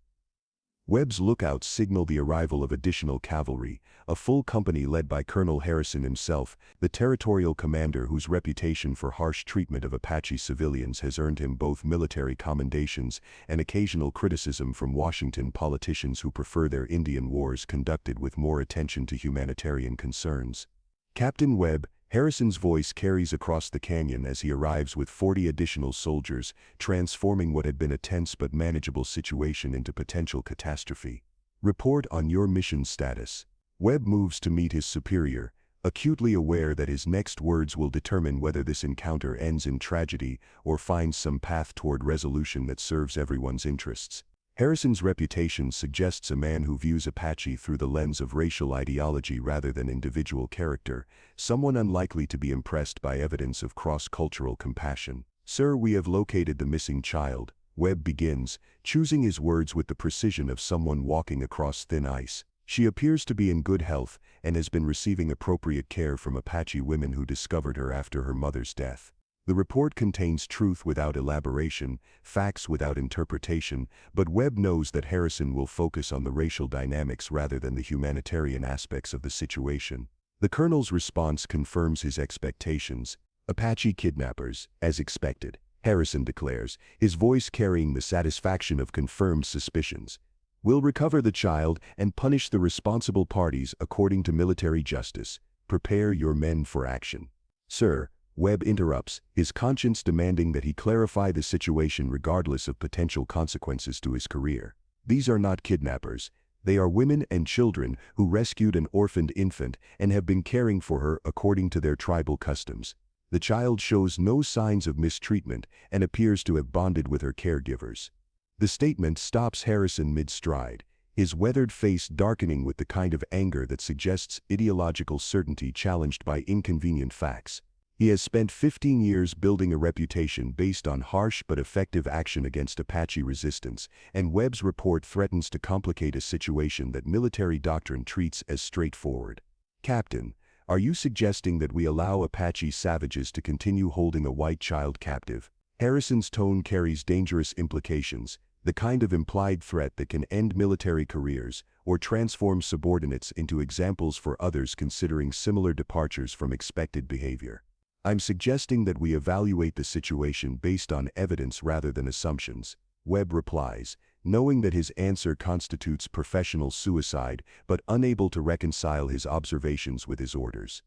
Webb's lookouts signal the arrival of additional cavalry, a full company led by Colonel Harrison himself, the territorial commander whose reputation for harsh treatment of Apache civilians has earned him both military commendations and occasional criticism from Washington politicians who prefer their Indian wars conducted with more attention to humanitarian concerns. Captain Webb, Harrison's voice carries across the canyon as he arrives with 40 additional soldiers, transforming what had been a tense but manageable situation into potential catastrophe. Report on your mission status. Webb moves to meet his superior, acutely aware that his next words will determine whether this encounter ends in tragedy or finds some path toward resolution that serves everyone's interests. Harrison's reputation suggests a man who views Apache through the lens of racial ideology rather than individual character, someone unlikely to be impressed by evidence of cross-cultural compassion. "Sir, we have located the missing child," Webb begins, choosing his words with the precision of someone walking across thin ice. "She appears to be in good health and has been receiving appropriate care from Apache women who discovered her after her mother's death." The report contains truth without elaboration, facts without interpretation, but Webb knows that Harrison will focus on the racial dynamics rather than the humanitarian aspects of the situation. The colonel's response confirms his expectations. "Apache kidnappers, as expected," Harrison declares, his voice carrying the satisfaction of confirmed suspicions. "We'll recover the child and punish the responsible parties according to military justice. Prepare your men for action." "Sir," Webb interrupts, his conscience demanding that he clarify the situation regardless of potential consequences to his career. "These are not kidnappers. They are women and children who rescued an orphaned infant and have been caring for her according to their tribal customs. The child shows no signs of mistreatment and appears to have bonded with her caregivers." The statement stops Harrison mid-stride, his weathered face darkening with the kind of anger that suggests ideological certainty challenged by inconvenient facts. He has spent 15 years building a reputation based on harsh but effective action against Apache resistance, and Webb's report threatens to complicate a situation that military doctrine treats as straightforward. "Captain, are you suggesting that we allow Apache savages to continue holding a white child captive?" Harrison's tone carries dangerous implications, the kind of implied threat that can end military careers or transform subordinates into examples for others considering similar departures from expected behavior. "I'm suggesting that we evaluate the situation based on evidence rather than assumptions," Webb replies, knowing that his answer constitutes professional suicide but unable to reconcile his observations with his orders.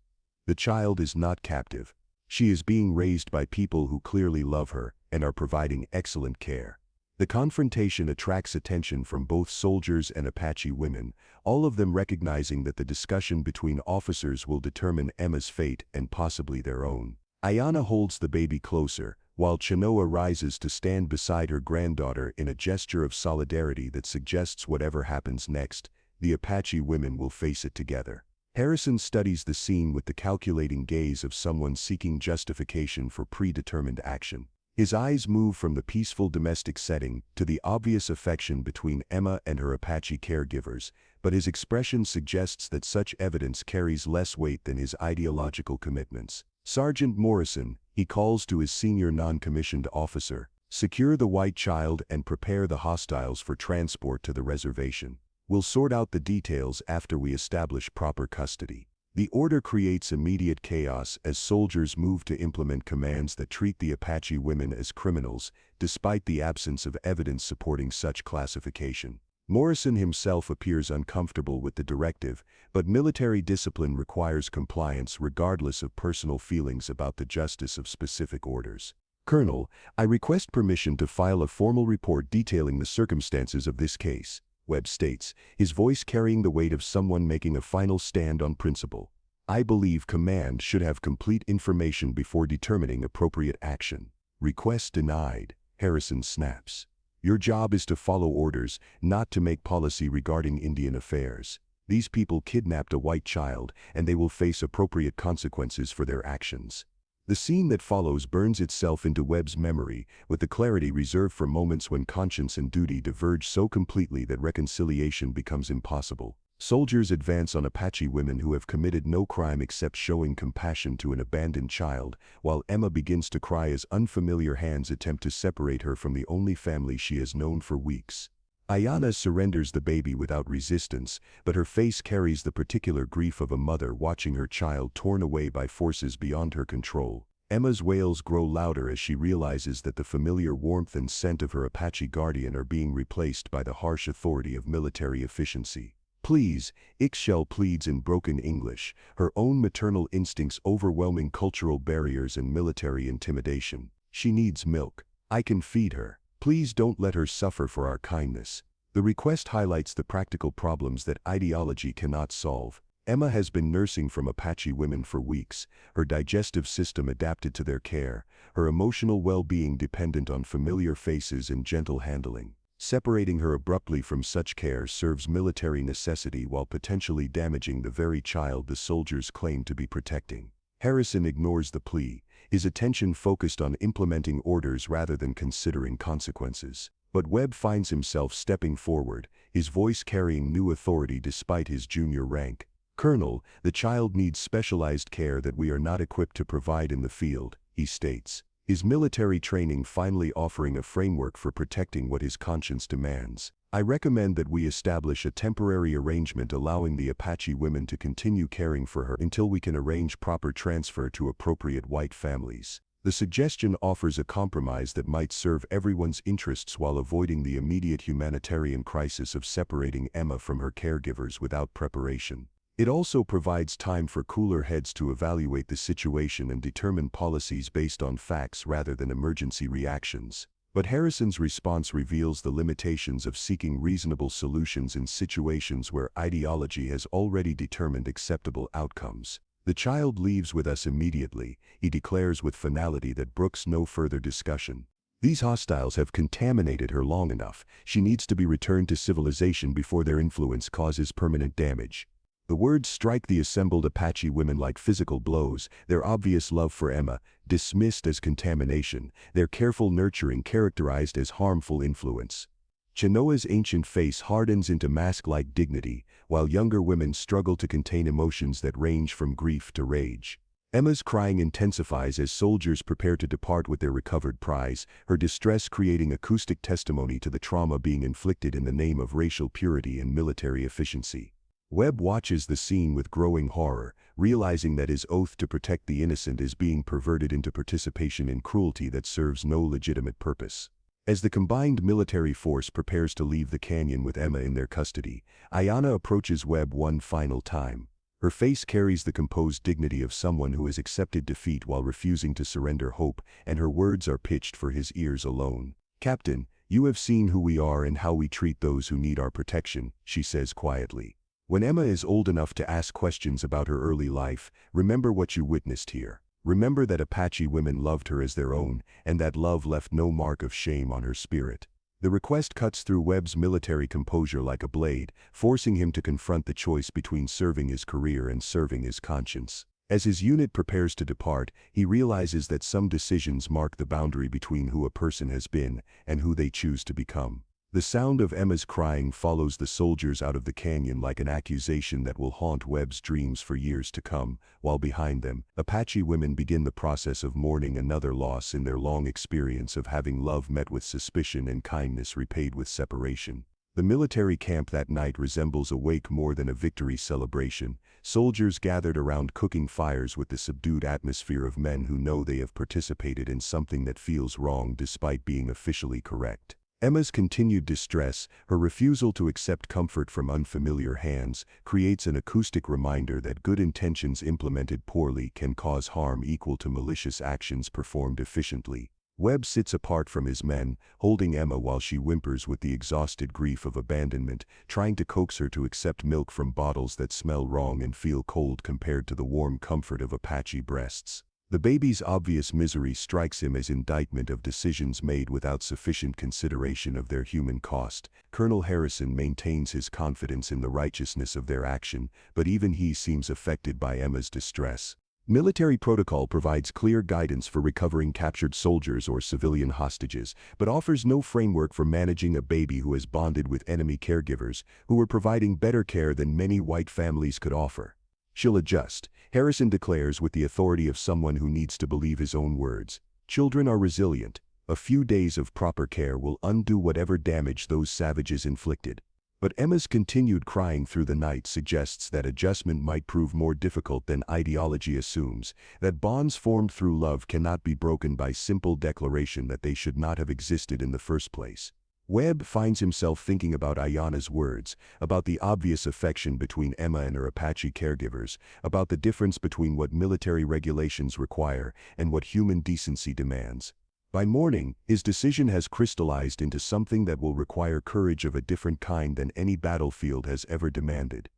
"The child is not captive. She is being raised by people who clearly love her and are providing excellent care." The confrontation attracts attention from both soldiers and Apache women, all of them recognizing that the discussion between officers will determine Emma's fate and possibly their own. Aiyana holds the baby closer, while Chenoa rises to stand beside her granddaughter in a gesture of solidarity that suggests whatever happens next, the Apache women will face it together. Harrison studies the scene with the calculating gaze of someone seeking justification for predetermined action. His eyes move from the peaceful domestic setting to the obvious affection between Emma and her Apache caregivers, but his expression suggests that such evidence carries less weight than his ideological commitments. "Sergeant Morrison," he calls to his senior non-commissioned officer. Secure the white child and prepare the hostiles for transport to the reservation. We'll sort out the details after we establish proper custody. The order creates immediate chaos as soldiers move to implement commands that treat the Apache women as criminals, despite the absence of evidence supporting such classification. Morrison himself appears uncomfortable with the directive, but military discipline requires compliance regardless of personal feelings about the justice of specific orders. Colonel, I request permission to file a formal report detailing the circumstances of this case, Webb states, his voice carrying the weight of someone making a final stand on principle. I believe command should have complete information before determining appropriate action. Request denied, Harrison snaps. Your job is to follow orders, not to make policy regarding Indian affairs. These people kidnapped a white child, and they will face appropriate consequences for their actions. The scene that follows burns itself into Webb's memory, with the clarity reserved for moments when conscience and duty diverge so completely that reconciliation becomes impossible. Soldiers advance on Apache women who have committed no crime except showing compassion to an abandoned child, while Emma begins to cry as unfamiliar hands attempt to separate her from the only family she has known for weeks. Aiyana surrenders the baby without resistance, but her face carries the particular grief of a mother watching her child torn away by forces beyond her control. Emma's wails grow louder as she realizes that the familiar warmth and scent of her Apache guardian are being replaced by the harsh authority of military efficiency. Please, Ixchel pleads in broken English, her own maternal instincts overwhelming cultural barriers and military intimidation. She needs milk. I can feed her. Please don't let her suffer for our kindness. The request highlights the practical problems that ideology cannot solve. Emma has been nursing from Apache women for weeks, her digestive system adapted to their care, her emotional well-being dependent on familiar faces and gentle handling. Separating her abruptly from such care serves military necessity while potentially damaging the very child the soldiers claim to be protecting. Harrison ignores the plea, his attention focused on implementing orders rather than considering consequences. But Webb finds himself stepping forward, his voice carrying new authority despite his junior rank. Colonel, the child needs specialized care that we are not equipped to provide in the field, he states, his military training finally offering a framework for protecting what his conscience demands. I recommend that we establish a temporary arrangement allowing the Apache women to continue caring for her until we can arrange proper transfer to appropriate white families. The suggestion offers a compromise that might serve everyone's interests while avoiding the immediate humanitarian crisis of separating Emma from her caregivers without preparation. It also provides time for cooler heads to evaluate the situation and determine policies based on facts rather than emergency reactions. But Harrison's response reveals the limitations of seeking reasonable solutions in situations where ideology has already determined acceptable outcomes. The child leaves with us immediately, he declares with finality that brooks no further discussion. These hostiles have contaminated her long enough. She needs to be returned to civilization before their influence causes permanent damage. The words strike the assembled Apache women like physical blows, their obvious love for Emma dismissed as contamination, their careful nurturing characterized as harmful influence. Chenoa's ancient face hardens into mask-like dignity, while younger women struggle to contain emotions that range from grief to rage. Emma's crying intensifies as soldiers prepare to depart with their recovered prize, her distress creating acoustic testimony to the trauma being inflicted in the name of racial purity and military efficiency. Webb watches the scene with growing horror, realizing that his oath to protect the innocent is being perverted into participation in cruelty that serves no legitimate purpose. As the combined military force prepares to leave the canyon with Emma in their custody, Aiyana approaches Webb one final time. Her face carries the composed dignity of someone who has accepted defeat while refusing to surrender hope, and her words are pitched for his ears alone. Captain, you have seen who we are and how we treat those who need our protection, she says quietly. When Emma is old enough to ask questions about her early life, remember what you witnessed here. Remember that Apache women loved her as their own, and that love left no mark of shame on her spirit. The request cuts through Webb's military composure like a blade, forcing him to confront the choice between serving his career and serving his conscience. As his unit prepares to depart, he realizes that some decisions mark the boundary between who a person has been and who they choose to become. The sound of Emma's crying follows the soldiers out of the canyon like an accusation that will haunt Webb's dreams for years to come, while behind them, Apache women begin the process of mourning another loss in their long experience of having love met with suspicion and kindness repaid with separation. The military camp that night resembles a wake more than a victory celebration. Soldiers gathered around cooking fires with the subdued atmosphere of men who know they have participated in something that feels wrong despite being officially correct. Emma's continued distress, her refusal to accept comfort from unfamiliar hands, creates an acoustic reminder that good intentions implemented poorly can cause harm equal to malicious actions performed efficiently. Webb sits apart from his men, holding Emma while she whimpers with the exhausted grief of abandonment, trying to coax her to accept milk from bottles that smell wrong and feel cold compared to the warm comfort of Apache breasts. The baby's obvious misery strikes him as indictment of decisions made without sufficient consideration of their human cost. Colonel Harrison maintains his confidence in the righteousness of their action, but even he seems affected by Emma's distress. Military protocol provides clear guidance for recovering captured soldiers or civilian hostages, but offers no framework for managing a baby who has bonded with enemy caregivers, who are providing better care than many white families could offer. "She'll adjust," Harrison declares with the authority of someone who needs to believe his own words. "Children are resilient. A few days of proper care will undo whatever damage those savages inflicted." But Emma's continued crying through the night suggests that adjustment might prove more difficult than ideology assumes, that bonds formed through love cannot be broken by simple declaration that they should not have existed in the first place. Webb finds himself thinking about Aiyana's words, about the obvious affection between Emma and her Apache caregivers, about the difference between what military regulations require and what human decency demands. By morning, his decision has crystallized into something that will require courage of a different kind than any battlefield has ever demanded.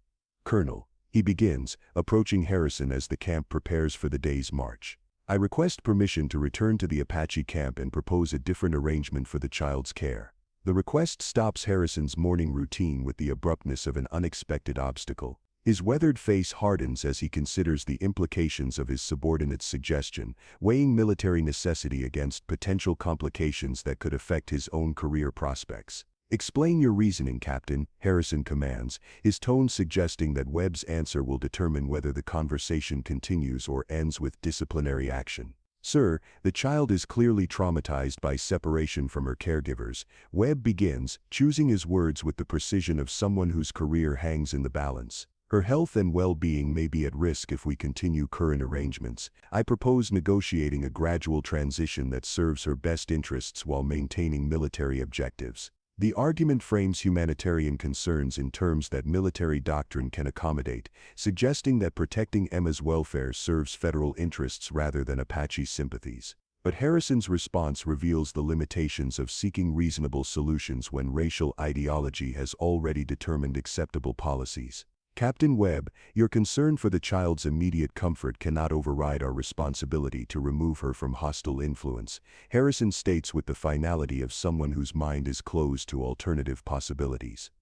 "Colonel," he begins, approaching Harrison as the camp prepares for the day's march, "I request permission to return to the Apache camp and propose a different arrangement for the child's care." The request stops Harrison's morning routine with the abruptness of an unexpected obstacle. His weathered face hardens as he considers the implications of his subordinate's suggestion, weighing military necessity against potential complications that could affect his own career prospects. "Explain your reasoning, Captain," Harrison commands, his tone suggesting that Webb's answer will determine whether the conversation continues or ends with disciplinary action. "Sir, the child is clearly traumatized by separation from her caregivers," Webb begins, choosing his words with the precision of someone whose career hangs in the balance. "Her health and well-being may be at risk if we continue current arrangements. I propose negotiating a gradual transition that serves her best interests while maintaining military objectives." The argument frames humanitarian concerns in terms that military doctrine can accommodate, suggesting that protecting Emma's welfare serves federal interests rather than Apache sympathies. But Harrison's response reveals the limitations of seeking reasonable solutions when racial ideology has already determined acceptable policies. "Captain Webb, your concern for the child's immediate comfort cannot override our responsibility to remove her from hostile influence," Harrison states with the finality of someone whose mind is closed to alternative possibilities.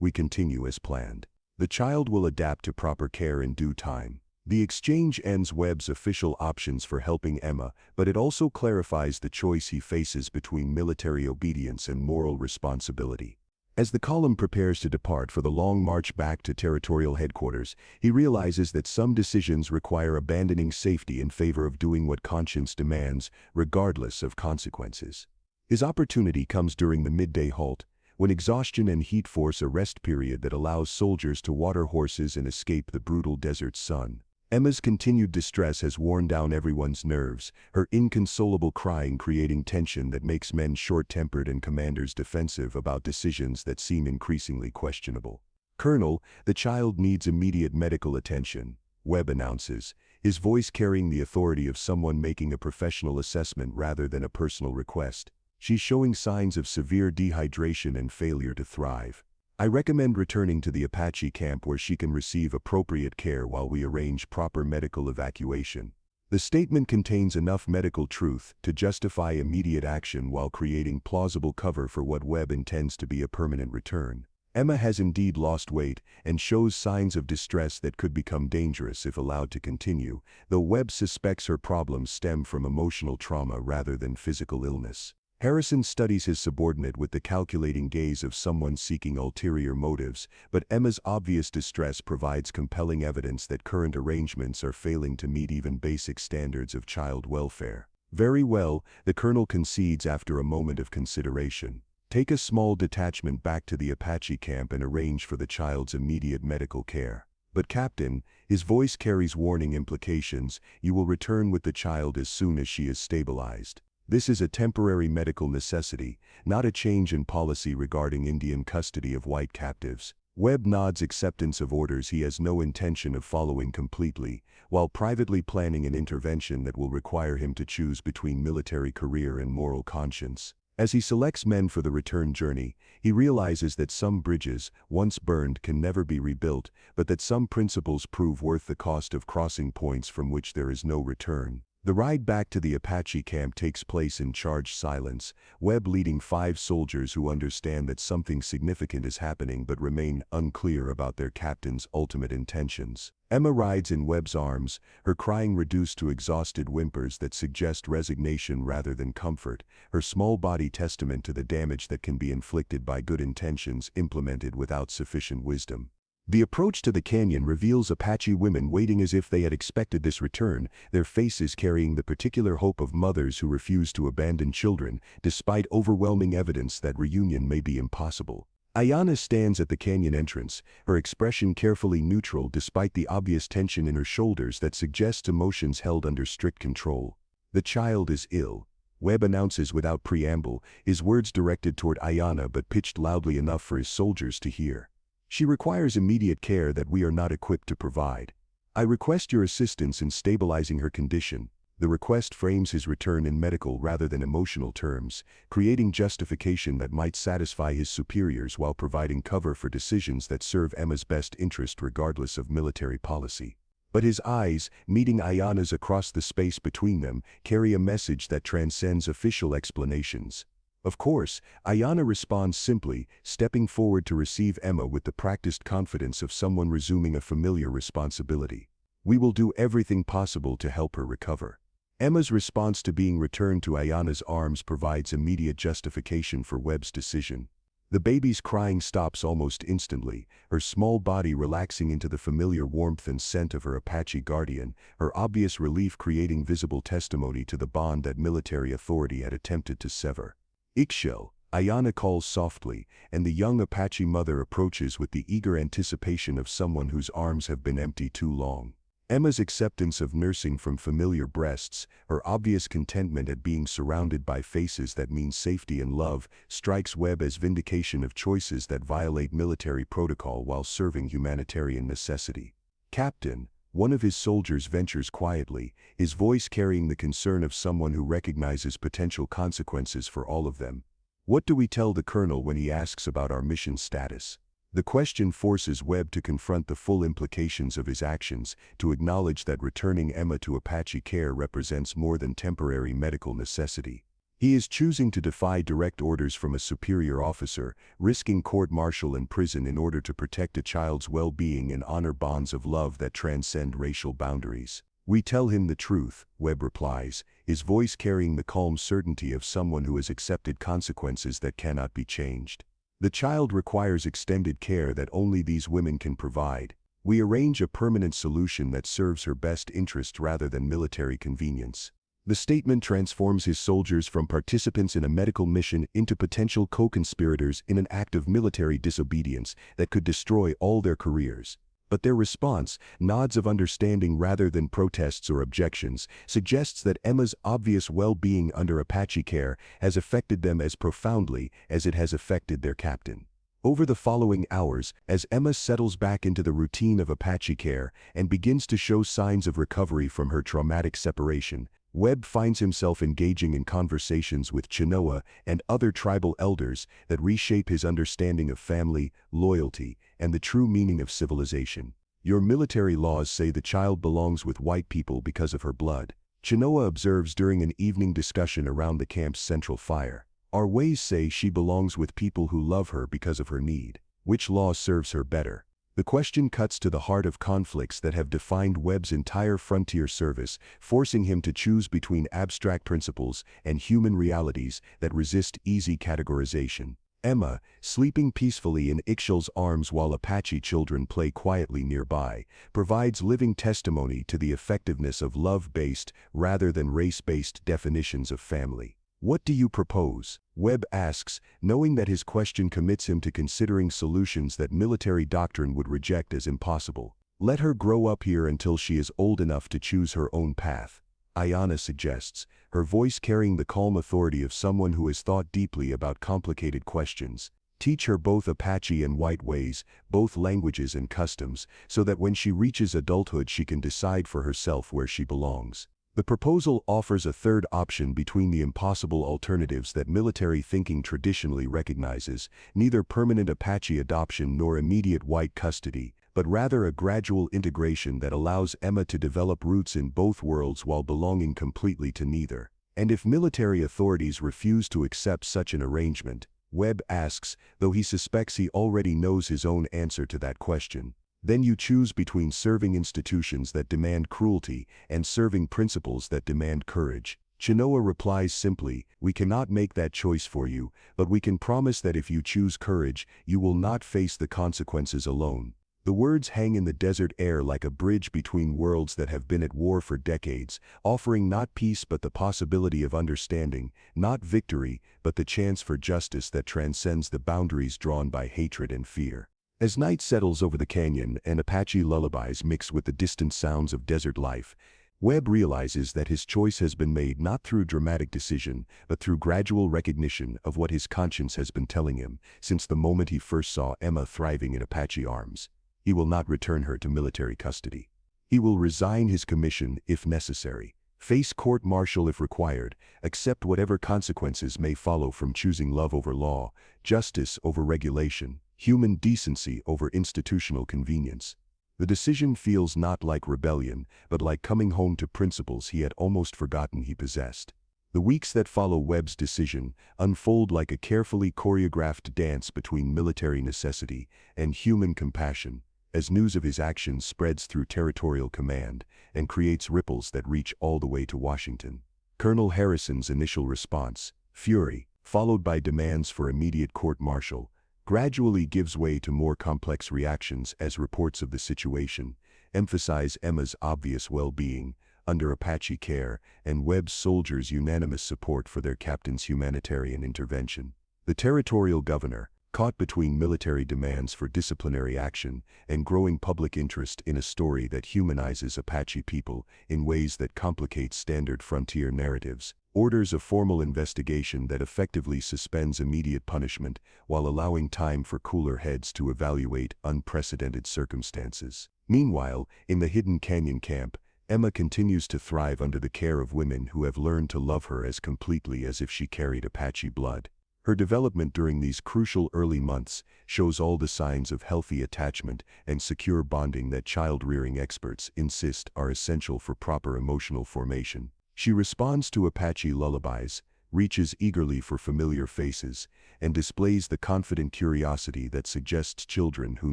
"We continue as planned. The child will adapt to proper care in due time." The exchange ends Webb's official options for helping Emma, but it also clarifies the choice he faces between military obedience and moral responsibility. As the column prepares to depart for the long march back to territorial headquarters, he realizes that some decisions require abandoning safety in favor of doing what conscience demands, regardless of consequences. His opportunity comes during the midday halt, when exhaustion and heat force a rest period that allows soldiers to water horses and escape the brutal desert sun. Emma's continued distress has worn down everyone's nerves, her inconsolable crying creating tension that makes men short-tempered and commanders defensive about decisions that seem increasingly questionable. "Colonel, the child needs immediate medical attention," Webb announces, his voice carrying the authority of someone making a professional assessment rather than a personal request. "She's showing signs of severe dehydration and failure to thrive. I recommend returning to the Apache camp where she can receive appropriate care while we arrange proper medical evacuation." The statement contains enough medical truth to justify immediate action while creating plausible cover for what Webb intends to be a permanent return. Emma has indeed lost weight and shows signs of distress that could become dangerous if allowed to continue, though Webb suspects her problems stem from emotional trauma rather than physical illness. Harrison studies his subordinate with the calculating gaze of someone seeking ulterior motives, but Emma's obvious distress provides compelling evidence that current arrangements are failing to meet even basic standards of child welfare. Very well, the colonel concedes after a moment of consideration. Take a small detachment back to the Apache camp and arrange for the child's immediate medical care. But Captain, his voice carries warning implications, you will return with the child as soon as she is stabilized. This is a temporary medical necessity, not a change in policy regarding Indian custody of white captives. Webb nods acceptance of orders he has no intention of following completely, while privately planning an intervention that will require him to choose between military career and moral conscience. As he selects men for the return journey, he realizes that some bridges, once burned, can never be rebuilt, but that some principles prove worth the cost of crossing points from which there is no return. The ride back to the Apache camp takes place in charged silence, Webb leading 5 soldiers who understand that something significant is happening but remain unclear about their captain's ultimate intentions. Emma rides in Webb's arms, her crying reduced to exhausted whimpers that suggest resignation rather than comfort, her small body testament to the damage that can be inflicted by good intentions implemented without sufficient wisdom. The approach to the canyon reveals Apache women waiting as if they had expected this return, their faces carrying the particular hope of mothers who refuse to abandon children, despite overwhelming evidence that reunion may be impossible. Aiyana stands at the canyon entrance, her expression carefully neutral despite the obvious tension in her shoulders that suggests emotions held under strict control. The child is ill, Webb announces without preamble, his words directed toward Aiyana but pitched loudly enough for his soldiers to hear. She requires immediate care that we are not equipped to provide. I request your assistance in stabilizing her condition. The request frames his return in medical rather than emotional terms, creating justification that might satisfy his superiors while providing cover for decisions that serve Emma's best interest regardless of military policy. But his eyes, meeting Aiyana's across the space between them, carry a message that transcends official explanations. Of course, Aiyana responds simply, stepping forward to receive Emma with the practiced confidence of someone resuming a familiar responsibility. We will do everything possible to help her recover. Emma's response to being returned to Aiyana's arms provides immediate justification for Webb's decision. The baby's crying stops almost instantly, her small body relaxing into the familiar warmth and scent of her Apache guardian, her obvious relief creating visible testimony to the bond that military authority had attempted to sever. Ixchel, Aiyana calls softly, and the young Apache mother approaches with the eager anticipation of someone whose arms have been empty too long. Emma's acceptance of nursing from familiar breasts, her obvious contentment at being surrounded by faces that mean safety and love, strikes Webb as vindication of choices that violate military protocol while serving humanitarian necessity. Captain, one of his soldiers ventures quietly, his voice carrying the concern of someone who recognizes potential consequences for all of them. What do we tell the colonel when he asks about our mission status? The question forces Webb to confront the full implications of his actions, to acknowledge that returning Emma to Apache care represents more than temporary medical necessity. He is choosing to defy direct orders from a superior officer, risking court-martial and prison in order to protect a child's well-being and honor bonds of love that transcend racial boundaries. We tell him the truth, Webb replies, his voice carrying the calm certainty of someone who has accepted consequences that cannot be changed. The child requires extended care that only these women can provide. We arrange a permanent solution that serves her best interest rather than military convenience. The statement transforms his soldiers from participants in a medical mission into potential co-conspirators in an act of military disobedience that could destroy all their careers. But their response, nods of understanding rather than protests or objections, suggests that Emma's obvious well-being under Apache care has affected them as profoundly as it has affected their captain. Over the following hours, as Emma settles back into the routine of Apache care and begins to show signs of recovery from her traumatic separation, Webb finds himself engaging in conversations with Chinoa and other tribal elders that reshape his understanding of family, loyalty, and the true meaning of civilization. Your military laws say the child belongs with white people because of her blood, Chinoa observes during an evening discussion around the camp's central fire. Our ways say she belongs with people who love her because of her need. Which law serves her better? The question cuts to the heart of conflicts that have defined Webb's entire frontier service, forcing him to choose between abstract principles and human realities that resist easy categorization. Emma, sleeping peacefully in Ixchel's arms while Apache children play quietly nearby, provides living testimony to the effectiveness of love-based rather than race-based definitions of family. "What do you propose?" Webb asks, knowing that his question commits him to considering solutions that military doctrine would reject as impossible. "Let her grow up here until she is old enough to choose her own path," Aiyana suggests, her voice carrying the calm authority of someone who has thought deeply about complicated questions. "Teach her both Apache and white ways, both languages and customs, so that when she reaches adulthood she can decide for herself where she belongs." The proposal offers a third option between the impossible alternatives that military thinking traditionally recognizes, neither permanent Apache adoption nor immediate white custody, but rather a gradual integration that allows Emma to develop roots in both worlds while belonging completely to neither. And if military authorities refuse to accept such an arrangement, Webb asks, though he suspects he already knows his own answer to that question, then you choose between serving institutions that demand cruelty and serving principles that demand courage. Chinoa replies simply, "We cannot make that choice for you, but we can promise that if you choose courage, you will not face the consequences alone." The words hang in the desert air like a bridge between worlds that have been at war for decades, offering not peace but the possibility of understanding, not victory but the chance for justice that transcends the boundaries drawn by hatred and fear. As night settles over the canyon and Apache lullabies mix with the distant sounds of desert life, Webb realizes that his choice has been made not through dramatic decision, but through gradual recognition of what his conscience has been telling him since the moment he first saw Emma thriving in Apache arms. He will not return her to military custody. He will resign his commission if necessary, face court-martial if required, accept whatever consequences may follow from choosing love over law, justice over regulation, human decency over institutional convenience. The decision feels not like rebellion, but like coming home to principles he had almost forgotten he possessed. The weeks that follow Webb's decision unfold like a carefully choreographed dance between military necessity and human compassion, as news of his actions spreads through territorial command and creates ripples that reach all the way to Washington. Colonel Harrison's initial response, fury, followed by demands for immediate court-martial, gradually gives way to more complex reactions as reports of the situation emphasize Emma's obvious well-being under Apache care and Webb's soldiers' unanimous support for their captain's humanitarian intervention. The territorial governor, caught between military demands for disciplinary action and growing public interest in a story that humanizes Apache people in ways that complicate standard frontier narratives, orders a formal investigation that effectively suspends immediate punishment while allowing time for cooler heads to evaluate unprecedented circumstances. Meanwhile, in the hidden canyon camp, Emma continues to thrive under the care of women who have learned to love her as completely as if she carried Apache blood. Her development during these crucial early months shows all the signs of healthy attachment and secure bonding that child-rearing experts insist are essential for proper emotional formation. She responds to Apache lullabies, reaches eagerly for familiar faces, and displays the confident curiosity that suggests children who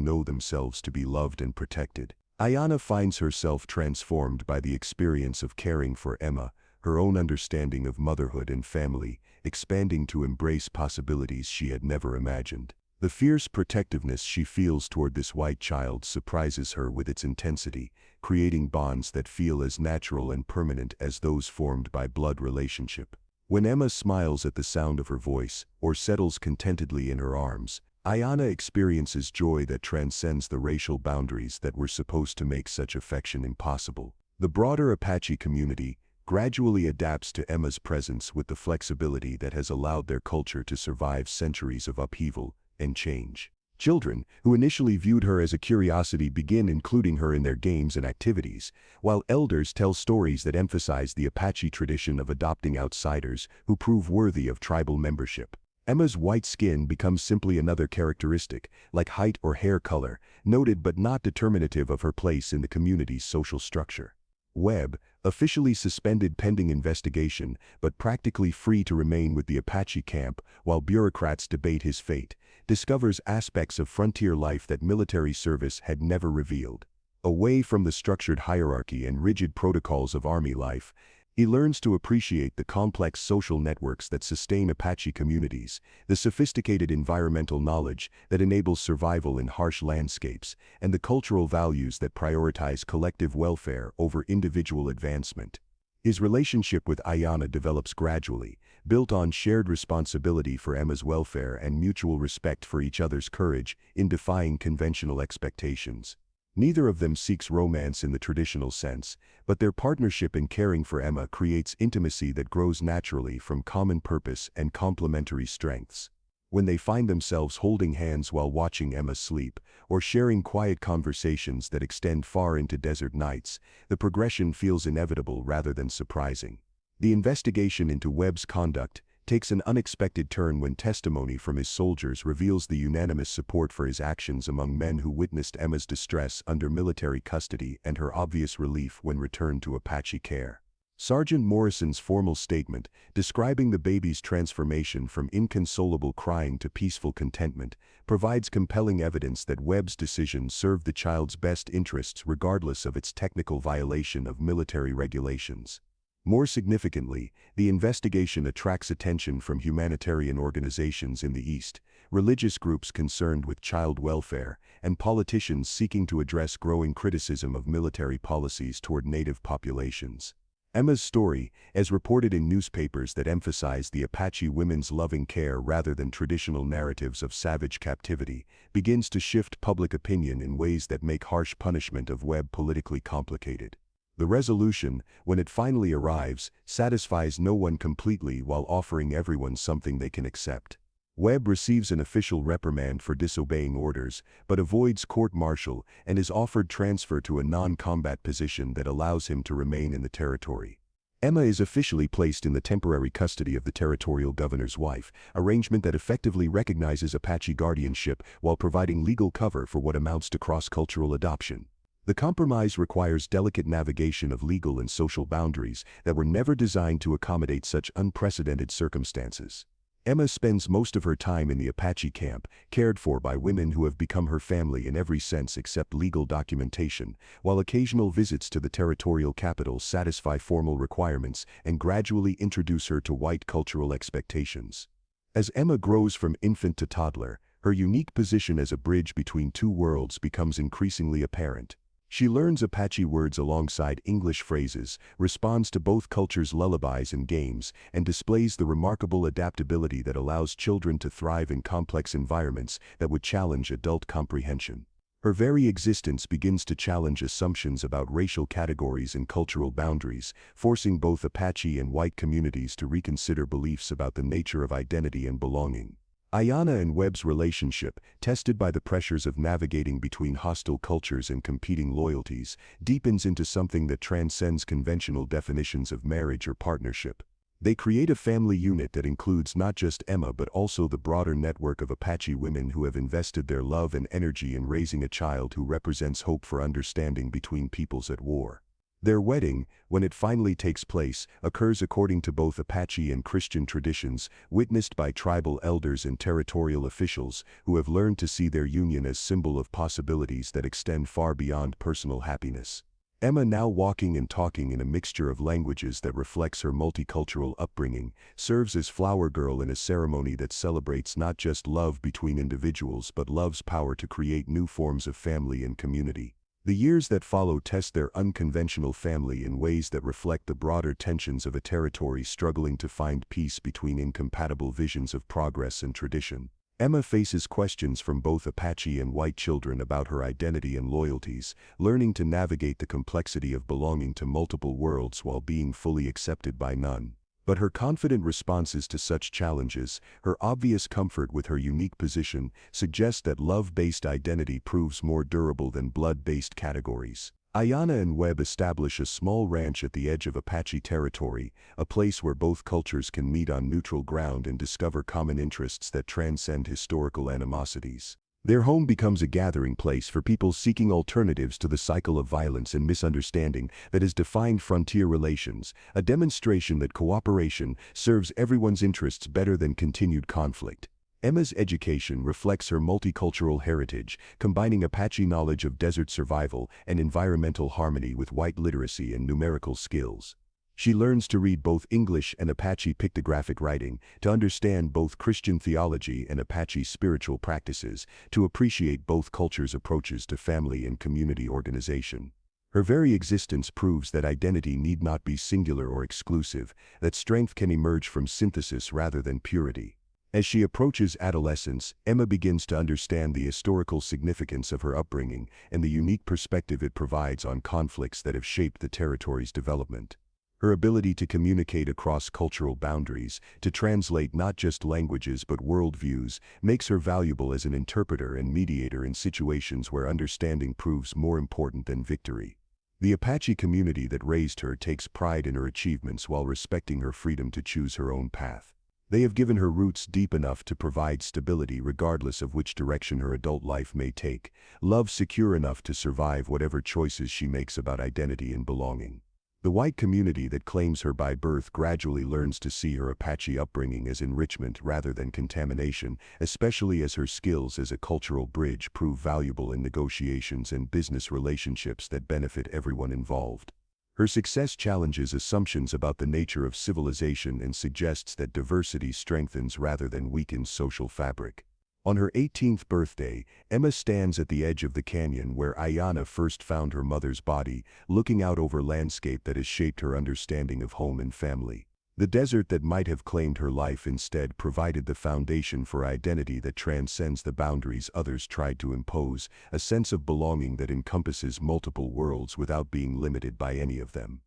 know themselves to be loved and protected. Aiyana finds herself transformed by the experience of caring for Emma, her own understanding of motherhood and family expanding to embrace possibilities she had never imagined. The fierce protectiveness she feels toward this white child surprises her with its intensity, creating bonds that feel as natural and permanent as those formed by blood relationship. When Emma smiles at the sound of her voice or settles contentedly in her arms, Aiyana experiences joy that transcends the racial boundaries that were supposed to make such affection impossible. The broader Apache community gradually adapts to Emma's presence with the flexibility that has allowed their culture to survive centuries of upheaval and change. Children, who initially viewed her as a curiosity, begin including her in their games and activities, while elders tell stories that emphasize the Apache tradition of adopting outsiders who prove worthy of tribal membership. Emma's white skin becomes simply another characteristic, like height or hair color, noted but not determinative of her place in the community's social structure. Webb, officially suspended pending investigation, but practically free to remain with the Apache camp while bureaucrats debate his fate, discovers aspects of frontier life that military service had never revealed. Away from the structured hierarchy and rigid protocols of Army life, he learns to appreciate the complex social networks that sustain Apache communities, the sophisticated environmental knowledge that enables survival in harsh landscapes, and the cultural values that prioritize collective welfare over individual advancement. His relationship with Aiyana develops gradually, built on shared responsibility for Emma's welfare and mutual respect for each other's courage in defying conventional expectations. Neither of them seeks romance in the traditional sense, but their partnership in caring for Emma creates intimacy that grows naturally from common purpose and complementary strengths. When they find themselves holding hands while watching Emma sleep, or sharing quiet conversations that extend far into desert nights, the progression feels inevitable rather than surprising. The investigation into Webb's conduct takes an unexpected turn when testimony from his soldiers reveals the unanimous support for his actions among men who witnessed Emma's distress under military custody and her obvious relief when returned to Apache care. Sergeant Morrison's formal statement, describing the baby's transformation from inconsolable crying to peaceful contentment, provides compelling evidence that Webb's decision served the child's best interests regardless of its technical violation of military regulations. More significantly, the investigation attracts attention from humanitarian organizations in the East, religious groups concerned with child welfare, and politicians seeking to address growing criticism of military policies toward native populations. Emma's story, as reported in newspapers that emphasize the Apache women's loving care rather than traditional narratives of savage captivity, begins to shift public opinion in ways that make harsh punishment of Webb politically complicated. The resolution, when it finally arrives, satisfies no one completely while offering everyone something they can accept. Webb receives an official reprimand for disobeying orders, but avoids court-martial and is offered transfer to a non-combat position that allows him to remain in the territory. Emma is officially placed in the temporary custody of the territorial governor's wife, arrangement that effectively recognizes Apache guardianship while providing legal cover for what amounts to cross-cultural adoption. The compromise requires delicate navigation of legal and social boundaries that were never designed to accommodate such unprecedented circumstances. Emma spends most of her time in the Apache camp, cared for by women who have become her family in every sense except legal documentation, while occasional visits to the territorial capital satisfy formal requirements and gradually introduce her to white cultural expectations. As Emma grows from infant to toddler, her unique position as a bridge between two worlds becomes increasingly apparent. She learns Apache words alongside English phrases, responds to both cultures' lullabies and games, and displays the remarkable adaptability that allows children to thrive in complex environments that would challenge adult comprehension. Her very existence begins to challenge assumptions about racial categories and cultural boundaries, forcing both Apache and white communities to reconsider beliefs about the nature of identity and belonging. Aiyana and Webb's relationship, tested by the pressures of navigating between hostile cultures and competing loyalties, deepens into something that transcends conventional definitions of marriage or partnership. They create a family unit that includes not just Emma but also the broader network of Apache women who have invested their love and energy in raising a child who represents hope for understanding between peoples at war. Their wedding, when it finally takes place, occurs according to both Apache and Christian traditions, witnessed by tribal elders and territorial officials who have learned to see their union as symbol of possibilities that extend far beyond personal happiness. Emma, now walking and talking in a mixture of languages that reflects her multicultural upbringing, serves as flower girl in a ceremony that celebrates not just love between individuals but love's power to create new forms of family and community. The years that follow test their unconventional family in ways that reflect the broader tensions of a territory struggling to find peace between incompatible visions of progress and tradition. Emma faces questions from both Apache and white children about her identity and loyalties, learning to navigate the complexity of belonging to multiple worlds while being fully accepted by none. But her confident responses to such challenges, her obvious comfort with her unique position, suggest that love-based identity proves more durable than blood-based categories. Aiyana and Webb establish a small ranch at the edge of Apache territory, a place where both cultures can meet on neutral ground and discover common interests that transcend historical animosities. Their home becomes a gathering place for people seeking alternatives to the cycle of violence and misunderstanding that has defined frontier relations, a demonstration that cooperation serves everyone's interests better than continued conflict. Emma's education reflects her multicultural heritage, combining Apache knowledge of desert survival and environmental harmony with white literacy and numerical skills. She learns to read both English and Apache pictographic writing, to understand both Christian theology and Apache spiritual practices, to appreciate both cultures' approaches to family and community organization. Her very existence proves that identity need not be singular or exclusive, that strength can emerge from synthesis rather than purity. As she approaches adolescence, Emma begins to understand the historical significance of her upbringing and the unique perspective it provides on conflicts that have shaped the territory's development. Her ability to communicate across cultural boundaries, to translate not just languages but worldviews, makes her valuable as an interpreter and mediator in situations where understanding proves more important than victory. The Apache community that raised her takes pride in her achievements while respecting her freedom to choose her own path. They have given her roots deep enough to provide stability regardless of which direction her adult life may take, love secure enough to survive whatever choices she makes about identity and belonging. The white community that claims her by birth gradually learns to see her Apache upbringing as enrichment rather than contamination, especially as her skills as a cultural bridge prove valuable in negotiations and business relationships that benefit everyone involved. Her success challenges assumptions about the nature of civilization and suggests that diversity strengthens rather than weakens social fabric. On her 18th birthday, Emma stands at the edge of the canyon where Aiyana first found her mother's body, looking out over landscape that has shaped her understanding of home and family. The desert that might have claimed her life instead provided the foundation for identity that transcends the boundaries others tried to impose, a sense of belonging that encompasses multiple worlds without being limited by any of them.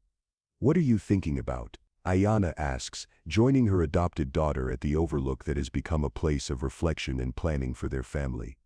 "What are you thinking about?" Aiyana asks, joining her adopted daughter at the overlook that has become a place of reflection and planning for their family.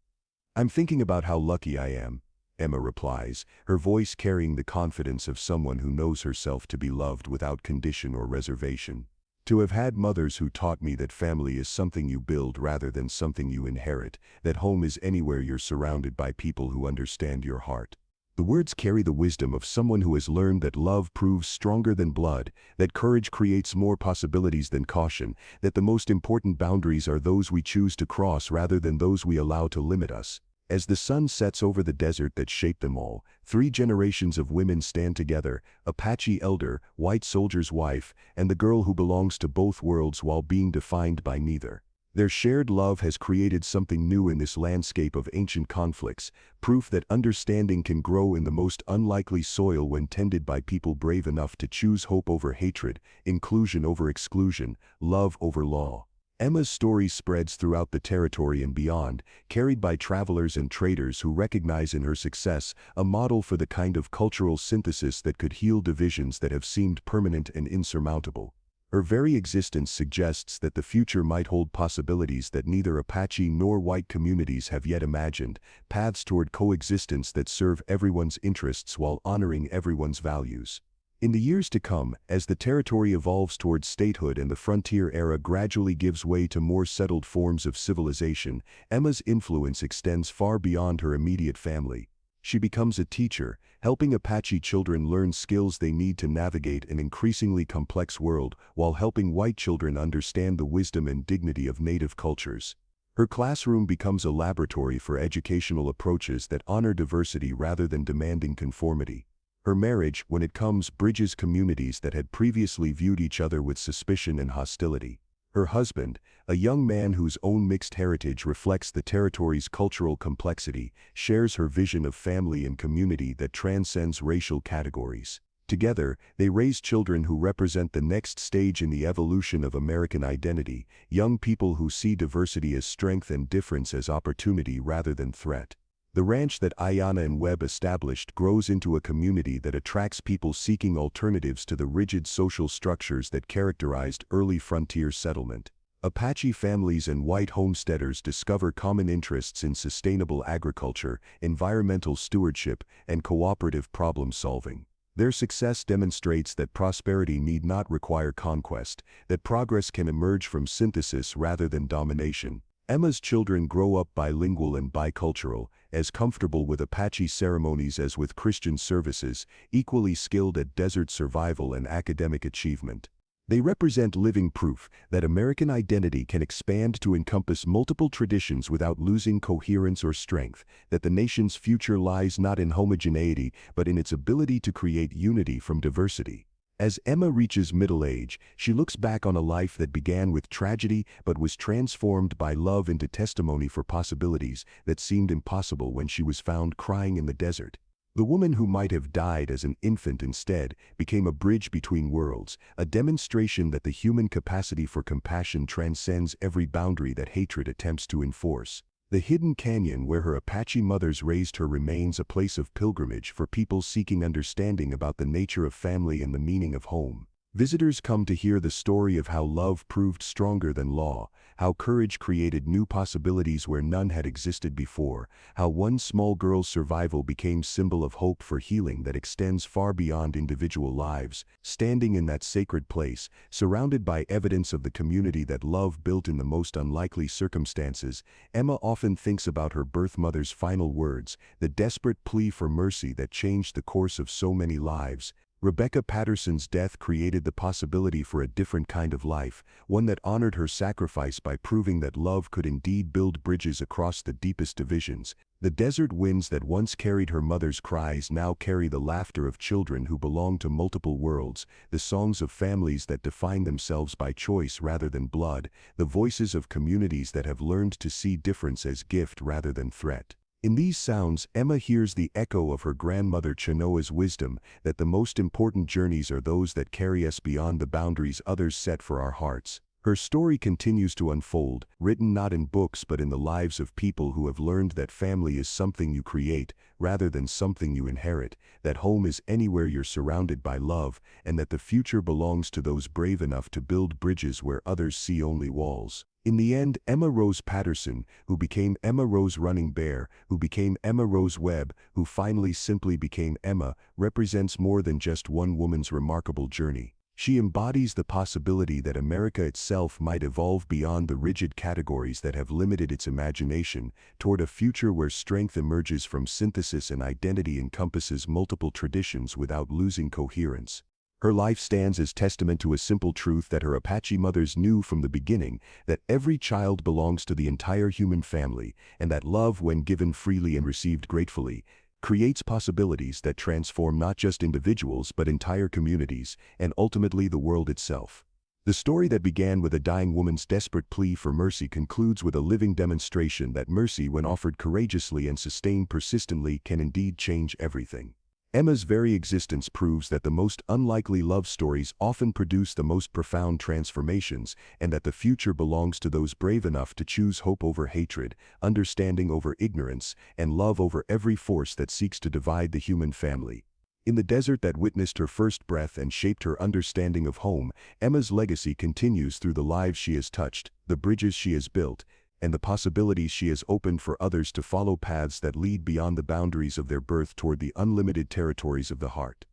"I'm thinking about how lucky I am," Emma replies, her voice carrying the confidence of someone who knows herself to be loved without condition or reservation. "To have had mothers who taught me that family is something you build rather than something you inherit, that home is anywhere you're surrounded by people who understand your heart." The words carry the wisdom of someone who has learned that love proves stronger than blood, that courage creates more possibilities than caution, that the most important boundaries are those we choose to cross rather than those we allow to limit us. As the sun sets over the desert that shaped them all, 3 generations of women stand together, Apache elder, white soldier's wife, and the girl who belongs to both worlds while being defined by neither. Their shared love has created something new in this landscape of ancient conflicts, proof that understanding can grow in the most unlikely soil when tended by people brave enough to choose hope over hatred, inclusion over exclusion, love over law. Emma's story spreads throughout the territory and beyond, carried by travelers and traders who recognize in her success a model for the kind of cultural synthesis that could heal divisions that have seemed permanent and insurmountable. Her very existence suggests that the future might hold possibilities that neither Apache nor white communities have yet imagined, paths toward coexistence that serve everyone's interests while honoring everyone's values. In the years to come, as the territory evolves towards statehood and the frontier era gradually gives way to more settled forms of civilization, Emma's influence extends far beyond her immediate family. She becomes a teacher, helping Apache children learn skills they need to navigate an increasingly complex world while helping white children understand the wisdom and dignity of native cultures. Her classroom becomes a laboratory for educational approaches that honor diversity rather than demanding conformity. Her marriage, when it comes, bridges communities that had previously viewed each other with suspicion and hostility. Her husband, a young man whose own mixed heritage reflects the territory's cultural complexity, shares her vision of family and community that transcends racial categories. Together, they raise children who represent the next stage in the evolution of American identity, young people who see diversity as strength and difference as opportunity rather than threat. The ranch that Aiyana and Webb established grows into a community that attracts people seeking alternatives to the rigid social structures that characterized early frontier settlement. Apache families and white homesteaders discover common interests in sustainable agriculture, environmental stewardship, and cooperative problem-solving. Their success demonstrates that prosperity need not require conquest, that progress can emerge from synthesis rather than domination, Emma's children grow up bilingual and bicultural, as comfortable with Apache ceremonies as with Christian services, equally skilled at desert survival and academic achievement. They represent living proof that American identity can expand to encompass multiple traditions without losing coherence or strength, that the nation's future lies not in homogeneity but in its ability to create unity from diversity. As Emma reaches middle age, she looks back on a life that began with tragedy but was transformed by love into testimony for possibilities that seemed impossible when she was found crying in the desert. The woman who might have died as an infant instead became a bridge between worlds, a demonstration that the human capacity for compassion transcends every boundary that hatred attempts to enforce. The hidden canyon where her Apache mothers raised her remains a place of pilgrimage for people seeking understanding about the nature of family and the meaning of home. Visitors come to hear the story of how love proved stronger than law, how courage created new possibilities where none had existed before, how one small girl's survival became symbol of hope for healing that extends far beyond individual lives. Standing in that sacred place, surrounded by evidence of the community that love built in the most unlikely circumstances, Emma often thinks about her birth mother's final words, the desperate plea for mercy that changed the course of so many lives. Rebecca Patterson's death created the possibility for a different kind of life, one that honored her sacrifice by proving that love could indeed build bridges across the deepest divisions. The desert winds that once carried her mother's cries now carry the laughter of children who belong to multiple worlds, the songs of families that define themselves by choice rather than blood, the voices of communities that have learned to see difference as gift rather than threat. In these sounds, Emma hears the echo of her grandmother Chenoa's wisdom, that the most important journeys are those that carry us beyond the boundaries others set for our hearts. Her story continues to unfold, written not in books but in the lives of people who have learned that family is something you create, rather than something you inherit, that home is anywhere you're surrounded by love, and that the future belongs to those brave enough to build bridges where others see only walls. In the end, Emma Rose Patterson, who became Emma Rose Running Bear, who became Emma Rose Webb, who finally simply became Emma, represents more than just one woman's remarkable journey. She embodies the possibility that America itself might evolve beyond the rigid categories that have limited its imagination, toward a future where strength emerges from synthesis and identity encompasses multiple traditions without losing coherence. Her life stands as testament to a simple truth that her Apache mothers knew from the beginning, that every child belongs to the entire human family, and that love, when given freely and received gratefully, creates possibilities that transform not just individuals but entire communities, and ultimately the world itself. The story that began with a dying woman's desperate plea for mercy concludes with a living demonstration that mercy, when offered courageously and sustained persistently, can indeed change everything. Emma's very existence proves that the most unlikely love stories often produce the most profound transformations, and that the future belongs to those brave enough to choose hope over hatred, understanding over ignorance, and love over every force that seeks to divide the human family. In the desert that witnessed her first breath and shaped her understanding of home, Emma's legacy continues through the lives she has touched, the bridges she has built, and the possibilities she has opened for others to follow paths that lead beyond the boundaries of their birth toward the unlimited territories of the heart.